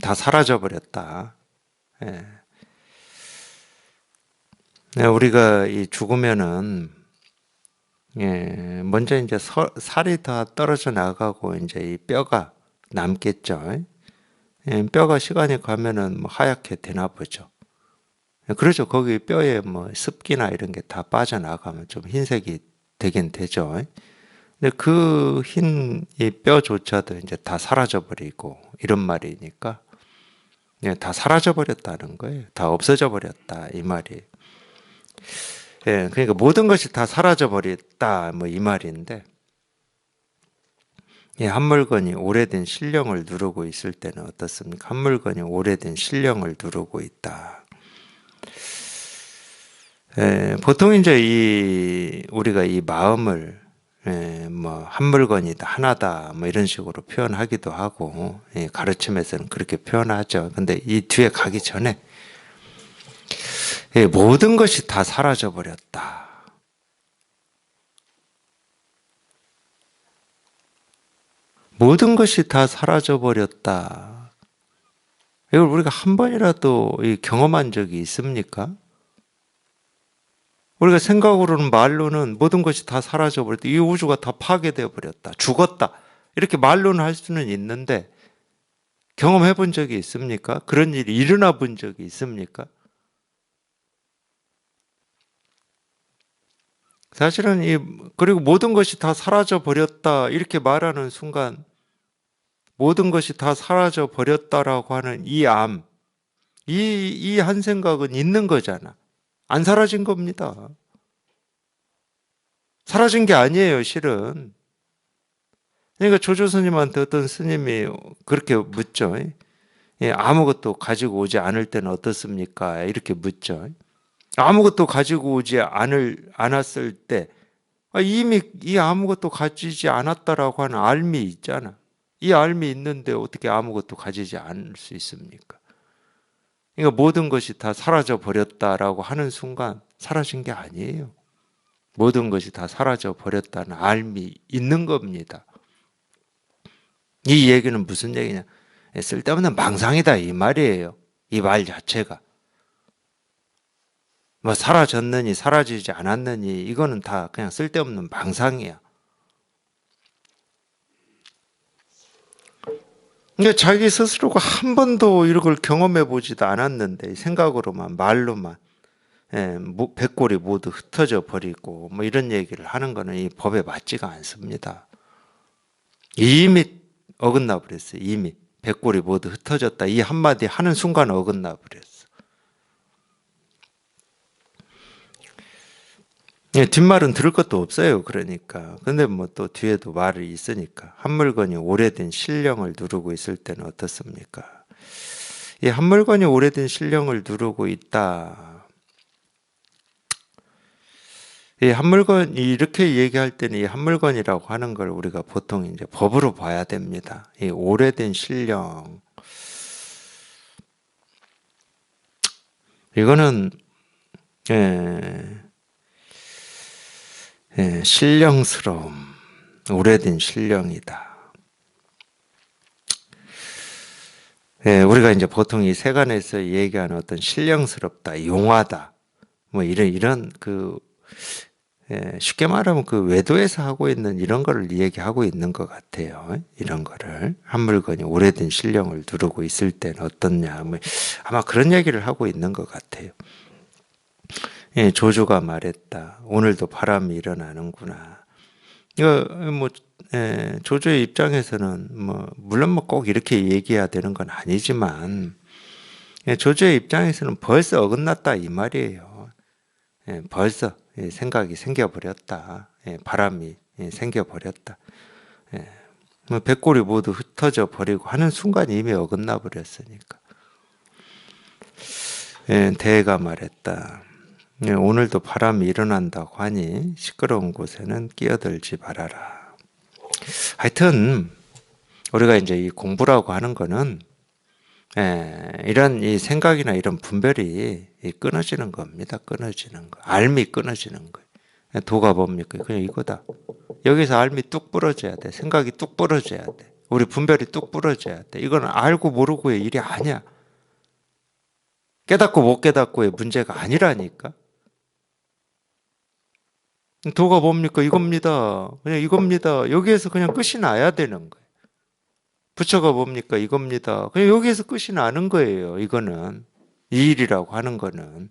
다 사라져 버렸다. 우리가 이 죽으면은 먼저 이제 살이 다 떨어져 나가고 이제 이 뼈가 남겠죠. 뼈가 시간이 가면은 뭐 하얗게 되나 보죠. 그렇죠. 거기 뼈에 뭐 습기나 이런 게 다 빠져나가면 좀 흰색이 되긴 되죠. 근데 그 흰 이 뼈조차도 이제 다 사라져 버리고 이런 말이니까 다 사라져 버렸다는 거예요. 다 없어져 버렸다 이 말이. 그러니까 모든 것이 다 사라져 버렸다 뭐 이 말인데, 한 물건이 오래된 신령을 누르고 있을 때는 어떻습니까? 한 물건이 오래된 신령을 누르고 있다. 보통 이제 우리가 이 마음을 뭐 한 물건이다, 하나다, 뭐 이런 식으로 표현하기도 하고, 가르침에서는 그렇게 표현하죠. 근데 이 뒤에 가기 전에 모든 것이 다 사라져 버렸다. 모든 것이 다 사라져 버렸다. 이걸 우리가 한 번이라도 경험한 적이 있습니까? 우리가 생각으로는 말로는 모든 것이 다 사라져 버렸다. 이 우주가 다 파괴되어 버렸다. 죽었다. 이렇게 말로는 할 수는 있는데 경험해 본 적이 있습니까? 그런 일이 일어나 본 적이 있습니까? 사실은 그리고 모든 것이 다 사라져 버렸다 이렇게 말하는 순간 모든 것이 다 사라져 버렸다라고 하는 이 한 생각은 있는 거잖아. 안 사라진 겁니다. 사라진 게 아니에요, 실은. 그러니까 조조 스님한테 어떤 스님이 그렇게 묻죠. 예, 아무것도 가지고 오지 않을 때는 어떻습니까? 이렇게 묻죠. 아무것도 가지고 오지 않았을 때 이미 이 아무것도 가지지 않았다라고 하는 알미 있잖아. 이 알미 있는데 어떻게 아무것도 가지지 않을 수 있습니까? 그러니까 모든 것이 다 사라져 버렸다라고 하는 순간 사라진 게 아니에요. 모든 것이 다 사라져 버렸다는 알미 있는 겁니다. 이 얘기는 무슨 얘기냐? 쓸데없는 망상이다 이 말이에요. 이 말 자체가. 뭐 사라졌느니 사라지지 않았느니 이거는 다 그냥 쓸데없는 망상이야. 그러니까 자기 스스로가 한 번도 이런 걸 경험해 보지도 않았는데 생각으로만 말로만 백골이 모두 흩어져 버리고 뭐 이런 얘기를 하는 거는 이 법에 맞지가 않습니다. 이미 어긋나 버렸어요. 이미 백골이 모두 흩어졌다 이 한마디 하는 순간 어긋나 버렸어. 뒷말은 들을 것도 없어요. 그러니까. 근데 뭐 또 뒤에도 말이 있으니까. 한 물건이 오래된 신령을 누르고 있을 때는 어떻습니까? 이 한 물건이 오래된 신령을 누르고 있다. 이 한 물건 이렇게 얘기할 때는 이 한 물건이라고 하는 걸 우리가 보통 이제 법으로 봐야 됩니다. 이 오래된 신령. 이거는 신령스러움, 오래된 신령이다. 우리가 이제 보통 이 세간에서 얘기하는 어떤 신령스럽다, 용하다, 뭐 이런 쉽게 말하면 그 외도에서 하고 있는 이런 거를 얘기하고 있는 것 같아요. 이런 거를 한 물건이 오래된 신령을 누르고 있을 때는 어떻냐, 뭐 아마 그런 얘기를 하고 있는 것 같아요. 조조가 말했다. 오늘도 바람이 일어나는구나. 이거 뭐 조조의 입장에서는 뭐 물론 뭐 꼭 이렇게 얘기해야 되는 건 아니지만 조조의 입장에서는 벌써 어긋났다 이 말이에요. 벌써 생각이 생겨버렸다. 바람이 생겨버렸다. 뭐 백골이 모두 흩어져 버리고 하는 순간 이미 어긋나 버렸으니까. 대가 말했다. 오늘도 바람이 일어난다고 하니 시끄러운 곳에는 끼어들지 말아라. 하여튼 우리가 이제 이 공부라고 하는 거는 이런 이 생각이나 이런 분별이 끊어지는 겁니다. 끊어지는 거. 알미 끊어지는 거예요. 도가 뭡니까? 그냥 이거다. 여기서 알미 뚝 부러져야 돼. 생각이 뚝 부러져야 돼. 우리 분별이 뚝 부러져야 돼. 이건 알고 모르고의 일이 아니야. 깨닫고 못 깨닫고의 문제가 아니라니까. 도가 뭡니까? 이겁니다. 그냥 이겁니다. 여기에서 그냥 끝이 나야 되는 거예요. 부처가 뭡니까? 이겁니다. 그냥 여기에서 끝이 나는 거예요. 이거는. 이 일이라고 하는 거는.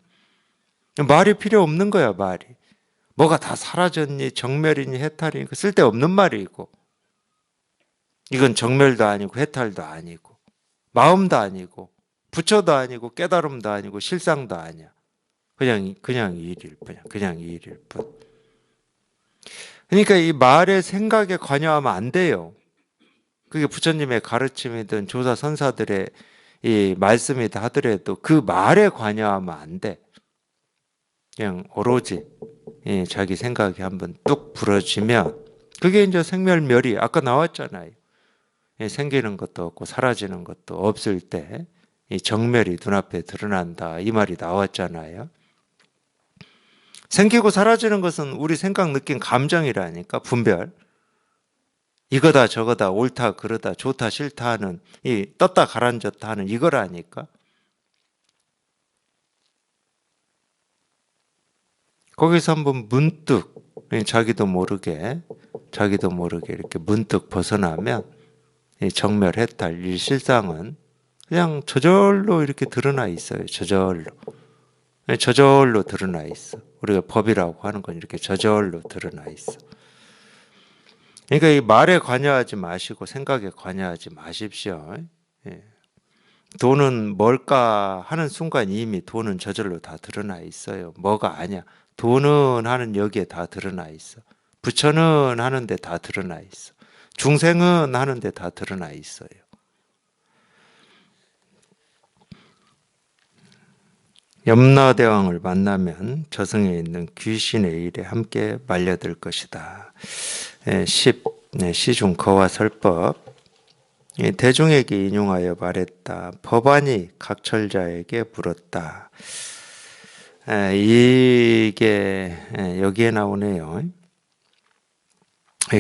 말이 필요 없는 거야, 말이. 뭐가 다 사라졌니, 정멸이니, 해탈이니, 쓸데없는 말이고. 이건 정멸도 아니고, 해탈도 아니고, 마음도 아니고, 부처도 아니고, 깨달음도 아니고, 실상도 아니야. 그냥 이 일일 뿐이야. 그냥 이 일일 뿐. 그러니까 이 말의 생각에 관여하면 안 돼요. 그게 부처님의 가르침이든 조사 선사들의 이 말씀이다 하더라도 그 말에 관여하면 안 돼. 그냥 오로지 자기 생각이 한번 뚝 부러지면 그게 이제 생멸멸이 아까 나왔잖아요. 생기는 것도 없고 사라지는 것도 없을 때 이 정멸이 눈앞에 드러난다 이 말이 나왔잖아요. 생기고 사라지는 것은 우리 생각, 느낀 감정이라니까 분별. 이거다 저거다 옳다 그러다 좋다 싫다 하는 이 떴다 가라앉았다 하는 이거라니까. 거기서 한번 문득 자기도 모르게 이렇게 문득 벗어나면 이 정멸 해탈 일실상은 그냥 저절로 이렇게 드러나 있어요. 저절로. 저절로 드러나 있어. 우리가 법이라고 하는 건 이렇게 저절로 드러나 있어. 그러니까 이 말에 관여하지 마시고 생각에 관여하지 마십시오. 예. 돈은 뭘까 하는 순간 이미 돈은 저절로 다 드러나 있어요. 뭐가 아니야. 돈은 하는 여기에 다 드러나 있어. 부처는 하는데 다 드러나 있어. 중생은 하는데 다 드러나 있어요. 염라대왕을 만나면 저승에 있는 귀신의 일에 함께 말려들 것이다. 10. 시중 거화설법. 대중에게 인용하여 말했다. 법안이 각철자에게 물었다. 이게 여기에 나오네요.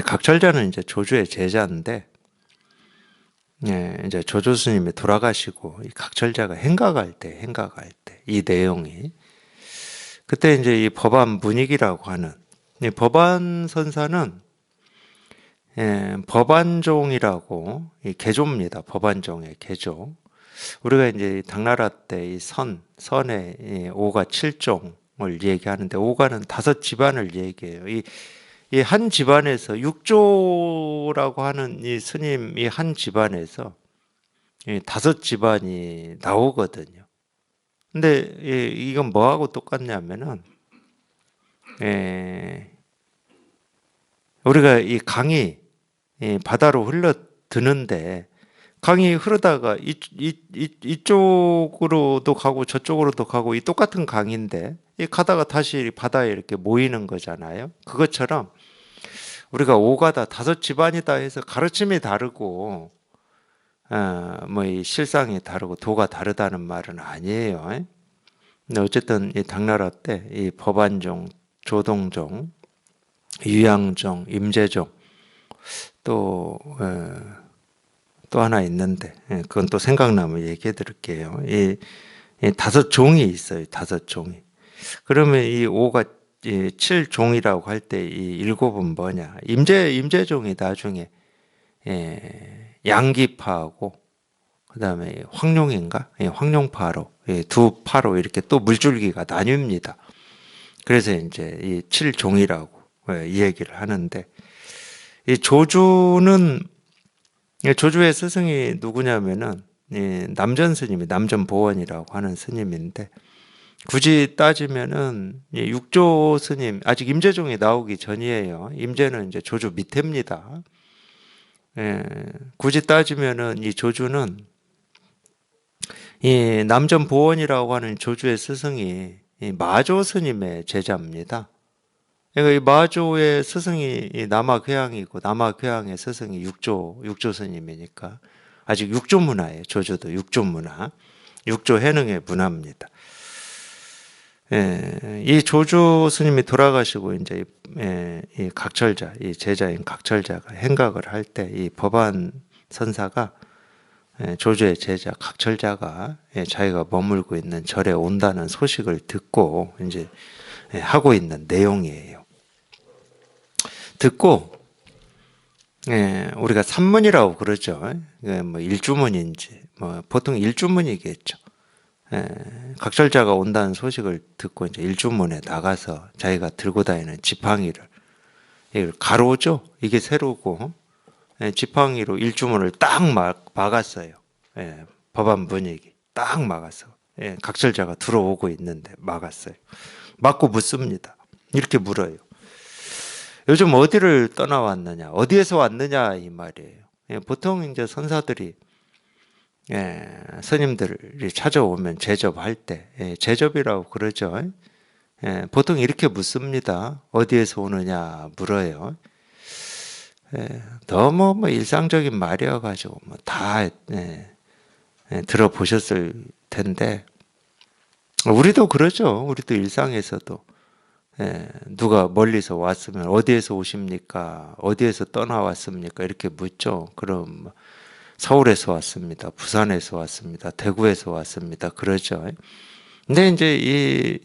각철자는 이제 조주의 제자인데, 이제 조조 스님이 돌아가시고 이 각철자가 행각할 때 이 내용이 그때 이제 이 법안 분위기라고 하는 이 법안 선사는 법안종이라고 이 개조입니다. 법안종의 개조. 우리가 이제 당나라 때 이 선의 이 오가 7종을 얘기하는데 오가는 5집안을 얘기해요. 이 한 집안에서 육조라고 하는 이 스님 이 한 집안에서 이 5집안이 나오거든요. 근데 이건 뭐하고 똑같냐면은 우리가 이 강이 바다로 흘러 드는데 강이 흐르다가 이쪽으로도 가고 저쪽으로도 가고 이 똑같은 강인데 이 가다가 다시 바다에 이렇게 모이는 거잖아요. 그것처럼 우리가 오가다 5집안이다 해서 가르침이 다르고 뭐 이 실상이 다르고 도가 다르다는 말은 아니에요. 근데 어쨌든 이 당나라 때 이 법안종, 조동종, 유양종, 임재종 또 하나 있는데 그건 또 생각나면 얘기해 드릴게요. 이 5종이 있어요. 5종이. 그러면 이 5가 7종이라고 할 때 이 7은 뭐냐? 임재종이 나중에 양기파하고 그다음에 황룡인가? 황룡파로 두 파로 이렇게 또 물줄기가 나뉩니다. 그래서 이제 이 7종이라고 이 얘기를 하는데 이 조주의 스승이 누구냐면은 남전 스님이 남전보원이라고 하는 스님인데 굳이 따지면은 육조 스님 아직 임재종이 나오기 전이에요. 임재는 이제 조주 밑에입니다. 굳이 따지면은 이 조주는 이 남전보원이라고 하는 조주의 스승이 이 마조 스님의 제자입니다. 그러니까 이 마조의 스승이 남학회양이고 남학회양의 스승이 육조 스님이니까 아직 육조 문화예요. 조조도 육조 문화, 육조 해능의 문화입니다. 이 조조 스님이 돌아가시고 이제 이 각철자, 이 제자인 각철자가 행각을 할 때 이 법안 선사가 조조의 제자 각철자가 자기가 머물고 있는 절에 온다는 소식을 듣고 이제 하고 있는 내용이에요. 듣고 우리가 산문이라고 그러죠. 뭐 일주문인지 뭐 보통 일주문이겠죠. 각철자가 온다는 소식을 듣고 이제 일주문에 나가서 자기가 들고 다니는 지팡이를 이걸 가로죠. 이게 세로고 지팡이로 일주문을 딱 막았어요. 법안 분위기 딱 막았어. 각철자가 들어오고 있는데 막았어요. 막고 묻습니다. 이렇게 물어요. 요즘 어디를 떠나왔느냐? 어디에서 왔느냐? 이 말이에요. 보통 이제 선사들이 스님들이 찾아오면 제접할 때 제접이라고 그러죠. 보통 이렇게 묻습니다. 어디에서 오느냐 물어요. 너무 뭐 일상적인 말이어가지고 뭐 다 들어보셨을 텐데 우리도 그러죠. 우리도 일상에서도 누가 멀리서 왔으면 어디에서 오십니까? 어디에서 떠나왔습니까? 이렇게 묻죠. 그럼 서울에서 왔습니다. 부산에서 왔습니다. 대구에서 왔습니다. 그러죠. 근데 이제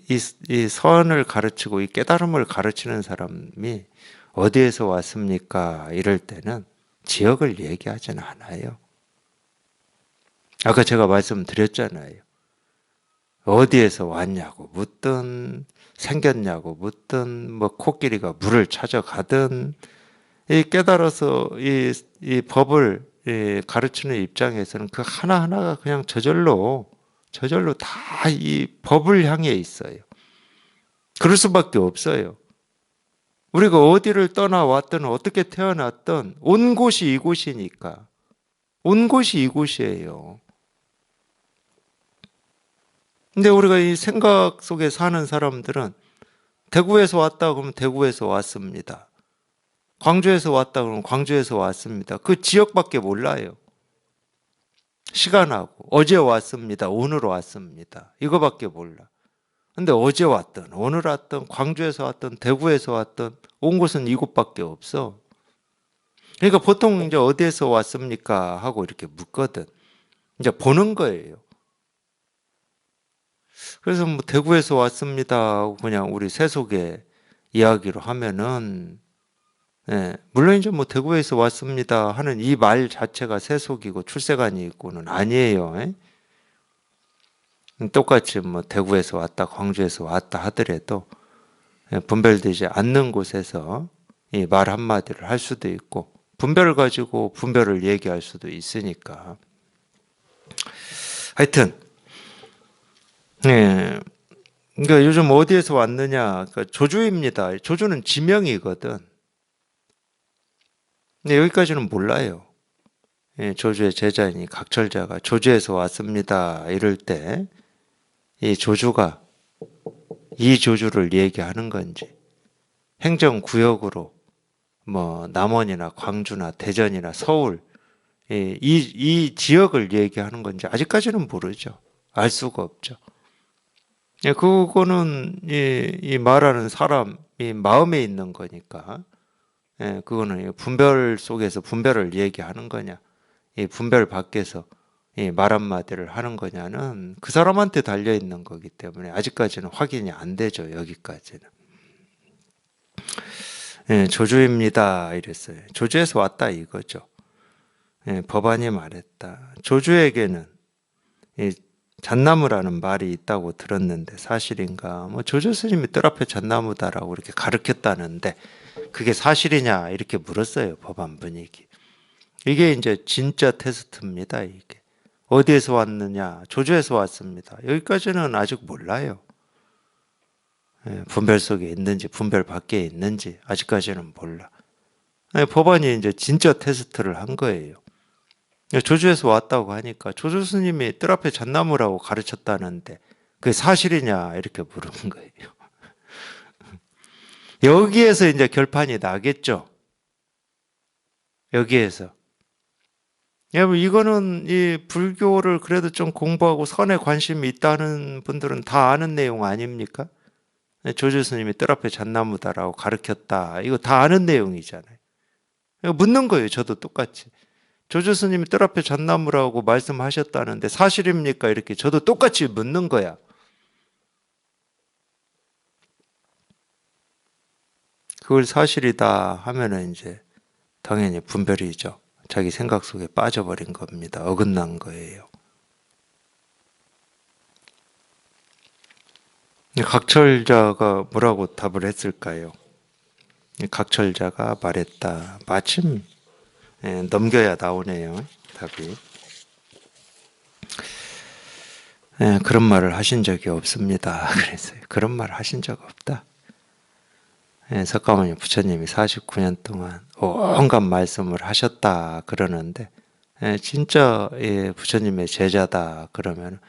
이 선을 가르치고 이 깨달음을 가르치는 사람이 어디에서 왔습니까? 이럴 때는 지역을 얘기하지는 않아요. 아까 제가 말씀드렸잖아요. 어디에서 왔냐고 묻든 생겼냐고 묻든 뭐 코끼리가 물을 찾아가든 이 깨달아서 이 법을 가르치는 입장에서는 그 하나하나가 그냥 저절로 다 이 법을 향해 있어요. 그럴 수밖에 없어요. 우리가 어디를 떠나왔든 어떻게 태어났든 온 곳이 이곳이니까. 온 곳이 이곳이에요. 근데 우리가 이 생각 속에 사는 사람들은 대구에서 왔다 그러면 대구에서 왔습니다. 광주에서 왔다 그러면 광주에서 왔습니다. 그 지역밖에 몰라요. 시간하고 어제 왔습니다. 오늘 왔습니다. 이거밖에 몰라. 근데 어제 왔든 오늘 왔든 광주에서 왔든 대구에서 왔든 온 곳은 이곳밖에 없어. 그러니까 보통 이제 어디에서 왔습니까? 하고 이렇게 묻거든. 이제 보는 거예요. 그래서 뭐 대구에서 왔습니다 하고 그냥 우리 세속의 이야기로 하면은 물론 이제 뭐 대구에서 왔습니다 하는 이 말 자체가 세속이고 출세관이 있고는 아니에요. 똑같이 뭐 대구에서 왔다 광주에서 왔다 하더라도 분별되지 않는 곳에서 이 말 한마디를 할 수도 있고 분별을 가지고 분별을 얘기할 수도 있으니까 하여튼 그러니까 요즘 어디에서 왔느냐 그러니까 조주입니다. 조주는 지명이거든. 근데 여기까지는 몰라요. 조주의 제자이니 각철자가 조주에서 왔습니다 이럴 때 이 조주가 이 조주를 얘기하는 건지 행정구역으로 뭐 남원이나 광주나 대전이나 서울 이 지역을 얘기하는 건지 아직까지는 모르죠. 알 수가 없죠. 그거는 이 말하는 사람이 마음에 있는 거니까 그거는 분별 속에서 분별을 얘기하는 거냐 이 분별 밖에서 이 말 한마디를 하는 거냐는 그 사람한테 달려있는 거기 때문에 아직까지는 확인이 안 되죠. 여기까지는. 조주입니다 이랬어요. 조주에서 왔다 이거죠. 법안이 말했다. 조주에게는 이 잣나무라는 말이 있다고 들었는데 사실인가? 뭐 조주 스님이 뜰 앞에 잣나무다라고 이렇게 가르쳤다는데 그게 사실이냐 이렇게 물었어요. 법안 분위기. 이게 이제 진짜 테스트입니다. 이게 어디에서 왔느냐? 조주에서 왔습니다. 여기까지는 아직 몰라요. 분별 속에 있는지 분별 밖에 있는지 아직까지는 몰라. 법안이 이제 진짜 테스트를 한 거예요. 조주에서 왔다고 하니까 조주 스님이 뜰 앞에 잣나무라고 가르쳤다는데 그게 사실이냐 이렇게 물은 거예요. 여기에서 이제 결판이 나겠죠. 여기에서. 여러분 이거는 이 불교를 그래도 좀 공부하고 선에 관심이 있다는 분들은 다 아는 내용 아닙니까? 조주 스님이 뜰 앞에 잣나무다라고 가르쳤다. 이거 다 아는 내용이잖아요. 묻는 거예요. 저도 똑같이. 조주 스님이 뜰 앞에 잣나무라고 말씀하셨다는데 사실입니까? 이렇게 저도 똑같이 묻는 거야. 그걸 사실이다 하면은 이제 당연히 분별이죠. 자기 생각 속에 빠져버린 겁니다. 어긋난 거예요. 각철자가 뭐라고 답을 했을까요? 각철자가 말했다. 마침 넘겨야 나오네요. 답이. 그런 말을 하신 적이 없습니다. 그랬어요. 그런 말을 하신 적 없다. 석가모니 부처님이 49년 동안 온갖 말씀을 하셨다 그러는데 진짜 부처님의 제자다 그러면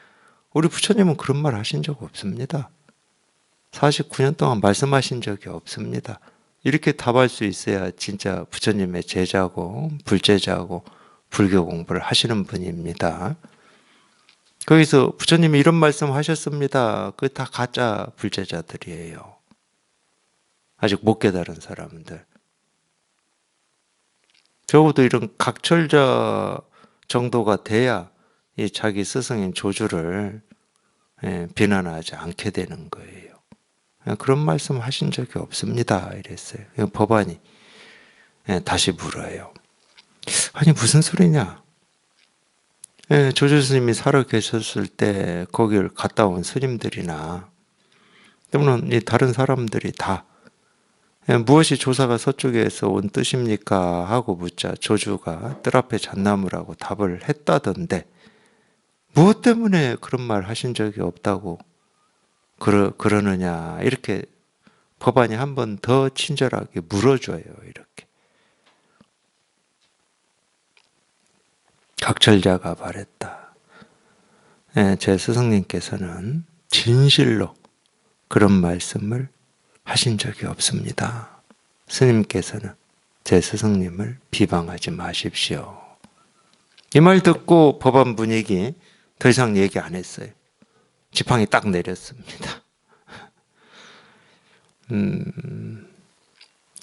우리 부처님은 그런 말 하신 적 없습니다. 49년 동안 말씀하신 적이 없습니다. 이렇게 답할 수 있어야 진짜 부처님의 제자고 불제자고 불교 공부를 하시는 분입니다. 거기서 부처님이 이런 말씀 하셨습니다. 그게 다 가짜 불제자들이에요. 아직 못 깨달은 사람들. 적어도 이런 각철자 정도가 돼야 이 자기 스승인 조주를 비난하지 않게 되는 거예요. 그런 말씀 하신 적이 없습니다. 이랬어요. 법안이 다시 물어요. 아니 무슨 소리냐? 예, 조주 스님이 살아 계셨을 때 거기를 갔다 온 스님들이나 또는 이 다른 사람들이 다 무엇이 조사가 서쪽에서 온 뜻입니까? 하고 묻자 조주가 뜰 앞에 잣나무라고 답을 했다던데 무엇 때문에 그런 말 하신 적이 없다고 그러느냐 이렇게 법안이 한 번 더 친절하게 물어줘요. 이렇게 각철자가 말했다. 제 스승님께서는 진실로 그런 말씀을 하신 적이 없습니다. 스님께서는 제 스승님을 비방하지 마십시오. 이 말 듣고 법안 분위기 더 이상 얘기 안 했어요. 지팡이 딱 내렸습니다.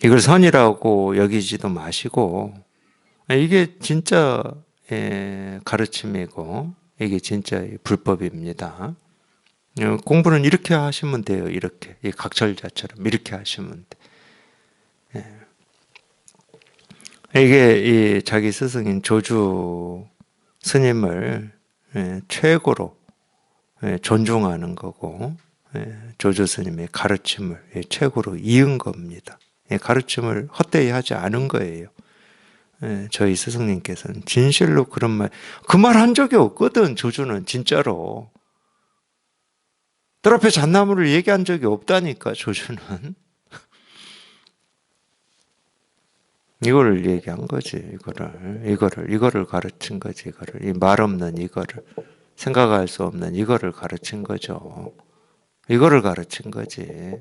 이걸 선이라고 여기지도 마시고 이게 진짜 가르침이고 이게 진짜 불법입니다. 공부는 이렇게 하시면 돼요. 이렇게 이 각철자처럼 이렇게 하시면 돼. 이게 이 자기 스승인 조주 스님을 최고로 존중하는 거고 조주 스님의 가르침을 최고로 이은 겁니다. 가르침을 헛되이 하지 않은 거예요. 저희 스승님께서는 진실로 그런 말, 그 말 한 적이 없거든. 조주는 진짜로 뜰 앞에 잣나무를 얘기한 적이 없다니까. 조주는 이거를 얘기한 거지. 이거를 가르친 거지. 이 말 없는 이거를, 생각할 수 없는 이거를 가르친 거죠. 이거를 가르친 거지.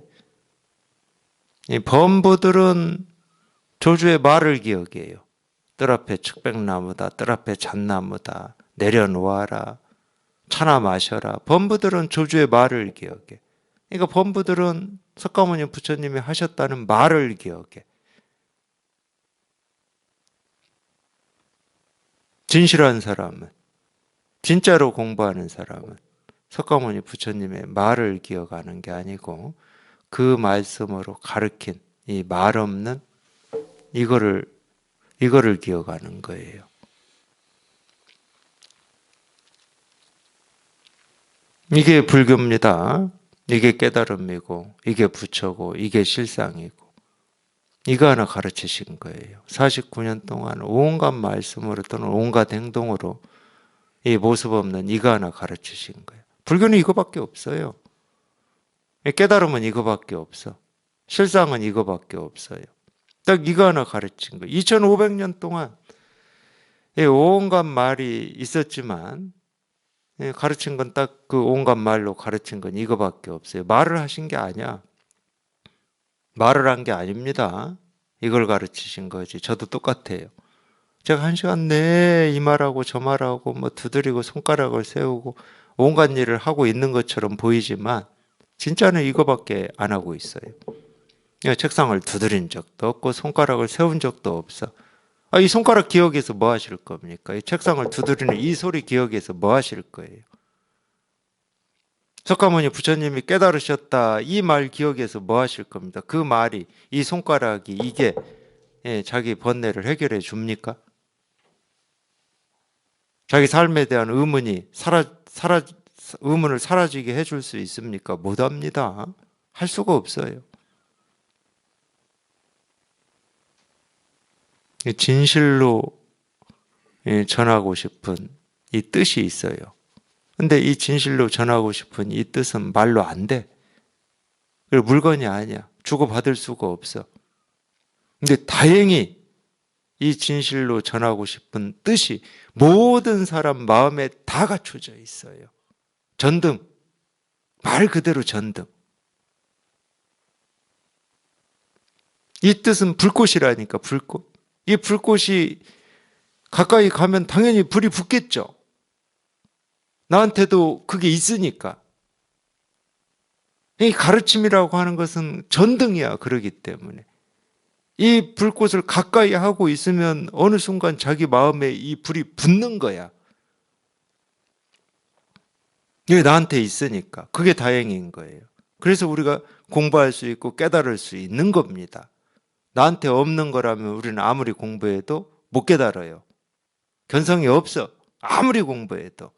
이 범부들은 조주의 말을 기억해요. 뜰 앞에 측백나무다, 뜰 앞에 잣나무다, 내려놓아라, 차나 마셔라. 범부들은 조주의 말을 기억해. 그러니까 범부들은 석가모니 부처님이 하셨다는 말을 기억해. 진실한 사람은, 진짜로 공부하는 사람은 석가모니 부처님의 말을 기억하는 게 아니고 그 말씀으로 가르친 이 말 없는 이거를 기억하는 거예요. 이게 불교입니다. 이게 깨달음이고 이게 부처고 이게 실상이고 이거 하나 가르치신 거예요. 49년 동안 온갖 말씀으로 또는 온갖 행동으로 이 모습 없는 이거 하나 가르치신 거예요. 불교는 이거밖에 없어요. 깨달음은 이거밖에 없어. 실상은 이거밖에 없어요. 딱 이거 하나 가르친 거예요. 2500년 동안 온갖 말이 있었지만 가르친 건 딱 그 온갖 말로 가르친 건 이거밖에 없어요. 말을 하신 게 아니야. 말을 한 게 아닙니다. 이걸 가르치신 거지. 저도 똑같아요. 제가 1시간 내에 이 말하고 저 말하고 뭐 두드리고 손가락을 세우고 온갖 일을 하고 있는 것처럼 보이지만 진짜는 이거밖에 안 하고 있어요. 책상을 두드린 적도 없고 손가락을 세운 적도 없어. 이 손가락 기억해서 뭐 하실 겁니까? 이 책상을 두드리는 이 소리 기억해서 뭐 하실 거예요? 석가모니 부처님이 깨달으셨다 이 말 기억해서 뭐 하실 겁니다? 그 말이, 이 손가락이 이게 자기 번뇌를 해결해 줍니까? 자기 삶에 대한 의문이 의문을 사라지게 해줄 수 있습니까? 못합니다. 할 수가 없어요. 진실로 전하고 싶은 이 뜻이 있어요. 근데 이 진실로 전하고 싶은 이 뜻은 말로 안 돼. 물건이 아니야. 주고받을 수가 없어. 근데 다행히 이 진실로 전하고 싶은 뜻이 모든 사람 마음에 다 갖춰져 있어요. 전등. 말 그대로 전등. 이 뜻은 불꽃이라니까, 불꽃. 이 불꽃이 가까이 가면 당연히 불이 붙겠죠. 나한테도 그게 있으니까. 이 가르침이라고 하는 것은 전등이야. 그러기 때문에. 이 불꽃을 가까이 하고 있으면 어느 순간 자기 마음에 이 불이 붙는 거야. 이게 나한테 있으니까. 그게 다행인 거예요. 그래서 우리가 공부할 수 있고 깨달을 수 있는 겁니다. 나한테 없는 거라면 우리는 아무리 공부해도 못 깨달아요. 견성이 없어. 아무리 공부해도.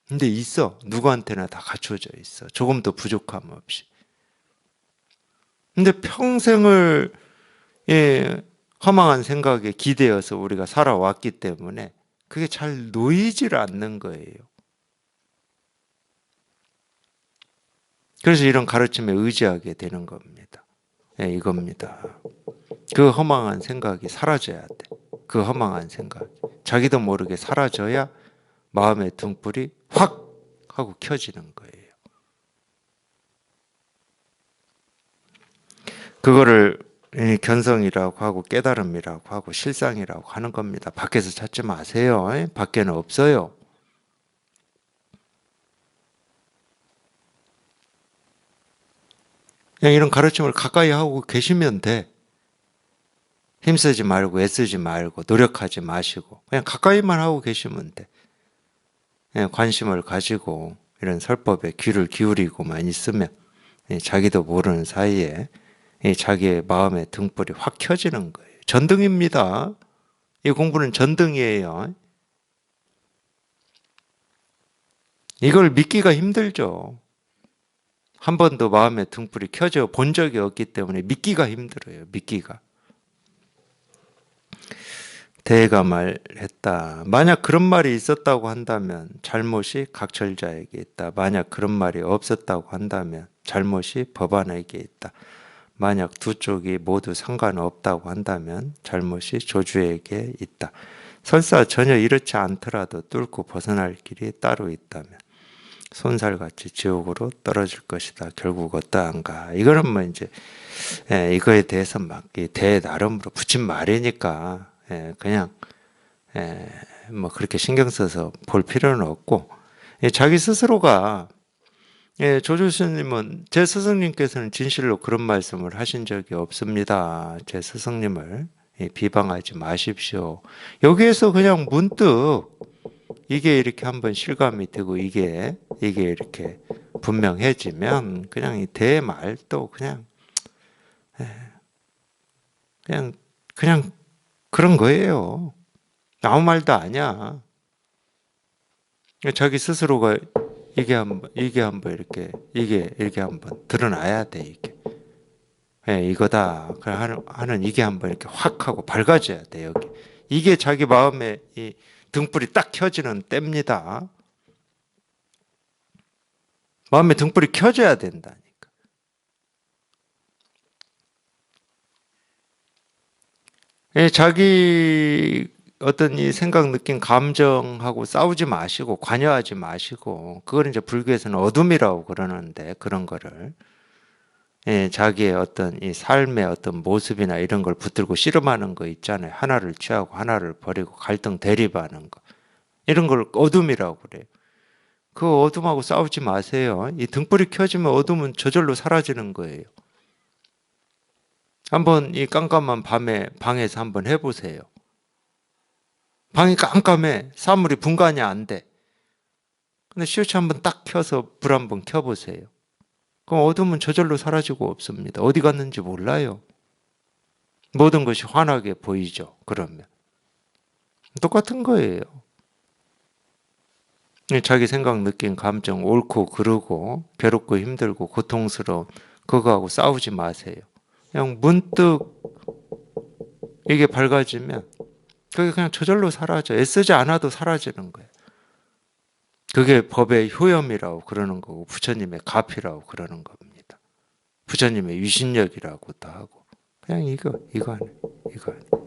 근데 있어. 누구한테나 다 갖춰져 있어. 조금도 부족함 없이. 근데 평생을 허망한 생각에 기대어서 우리가 살아왔기 때문에 그게 잘 놓이질 않는 거예요. 그래서 이런 가르침에 의지하게 되는 겁니다. 이겁니다. 그 허망한 생각이 사라져야 돼. 그 허망한 생각. 자기도 모르게 사라져야 마음의 등불이 확 하고 켜지는 거예요. 그거를 견성이라고 하고 깨달음이라고 하고 실상이라고 하는 겁니다. 밖에서 찾지 마세요. 밖에는 없어요. 그냥 이런 가르침을 가까이 하고 계시면 돼. 힘쓰지 말고 애쓰지 말고 노력하지 마시고 그냥 가까이만 하고 계시면 돼. 그냥 관심을 가지고 이런 설법에 귀를 기울이고만 있으면 자기도 모르는 사이에 자기의 마음의 등불이 확 켜지는 거예요. 전등입니다. 이 공부는 전등이에요. 이걸 믿기가 힘들죠. 한 번도 마음의 등불이 켜져 본 적이 없기 때문에 믿기가 힘들어요. 믿기가. 대가 말했다. 만약 그런 말이 있었다고 한다면 잘못이 각철자에게 있다. 만약 그런 말이 없었다고 한다면 잘못이 법안에게 있다. 만약 두 쪽이 모두 상관없다고 한다면 잘못이 조주에게 있다. 설사 전혀 이렇지 않더라도 뚫고 벗어날 길이 따로 있다면 손살같이 지옥으로 떨어질 것이다. 결국 어떠한가. 이거는 뭐 이제 이거에 대해서 막 대 나름으로 붙인 말이니까 그냥 뭐 그렇게 신경 써서 볼 필요는 없고 자기 스스로가 조주 스님은 제 스승님께서는 진실로 그런 말씀을 하신 적이 없습니다. 제 스승님을 비방하지 마십시오. 여기에서 그냥 문득 이게 이렇게 한번 실감이 되고 이게 이렇게 분명해지면 그냥 이 대말도 그냥 그런 거예요. 아무 말도 아니야. 자기 스스로가 이게 한번 이게 한번 드러나야 돼 이게. 이거다 하는 이게 한번 이렇게 확 하고 밝아져야 돼 여기. 이게 자기 마음에 이 등불이 딱 켜지는 때입니다. 마음에 등불이 켜져야 된다니까. 자기 어떤 이 생각, 느낌, 감정하고 싸우지 마시고 관여하지 마시고 그걸 이제 불교에서는 어둠이라고 그러는데 그런 거를 자기의 어떤 이 삶의 어떤 모습이나 이런 걸 붙들고 씨름하는 거 있잖아요. 하나를 취하고 하나를 버리고 갈등 대립하는 거 이런 걸 어둠이라고 그래요. 그 어둠하고 싸우지 마세요. 이 등불이 켜지면 어둠은 저절로 사라지는 거예요. 한번 이 깜깜한 밤에 방에서 한번 해보세요. 방이 깜깜해. 사물이 분간이 안 돼. 근데 스위치 한번 딱 켜서 불 한번 켜보세요. 그럼 어둠은 저절로 사라지고 없습니다. 어디 갔는지 몰라요. 모든 것이 환하게 보이죠. 그러면. 똑같은 거예요. 자기 생각, 느낌, 감정, 옳고 그르고 괴롭고 힘들고 고통스러운 그거하고 싸우지 마세요. 그냥 문득 이게 밝아지면 그게 그냥 저절로 사라져. 애쓰지 않아도 사라지는 거예요. 그게 법의 효염이라고 그러는 거고 부처님의 가피라고 그러는 겁니다. 부처님의 위신력이라고도 하고 그냥 이거 아니에요.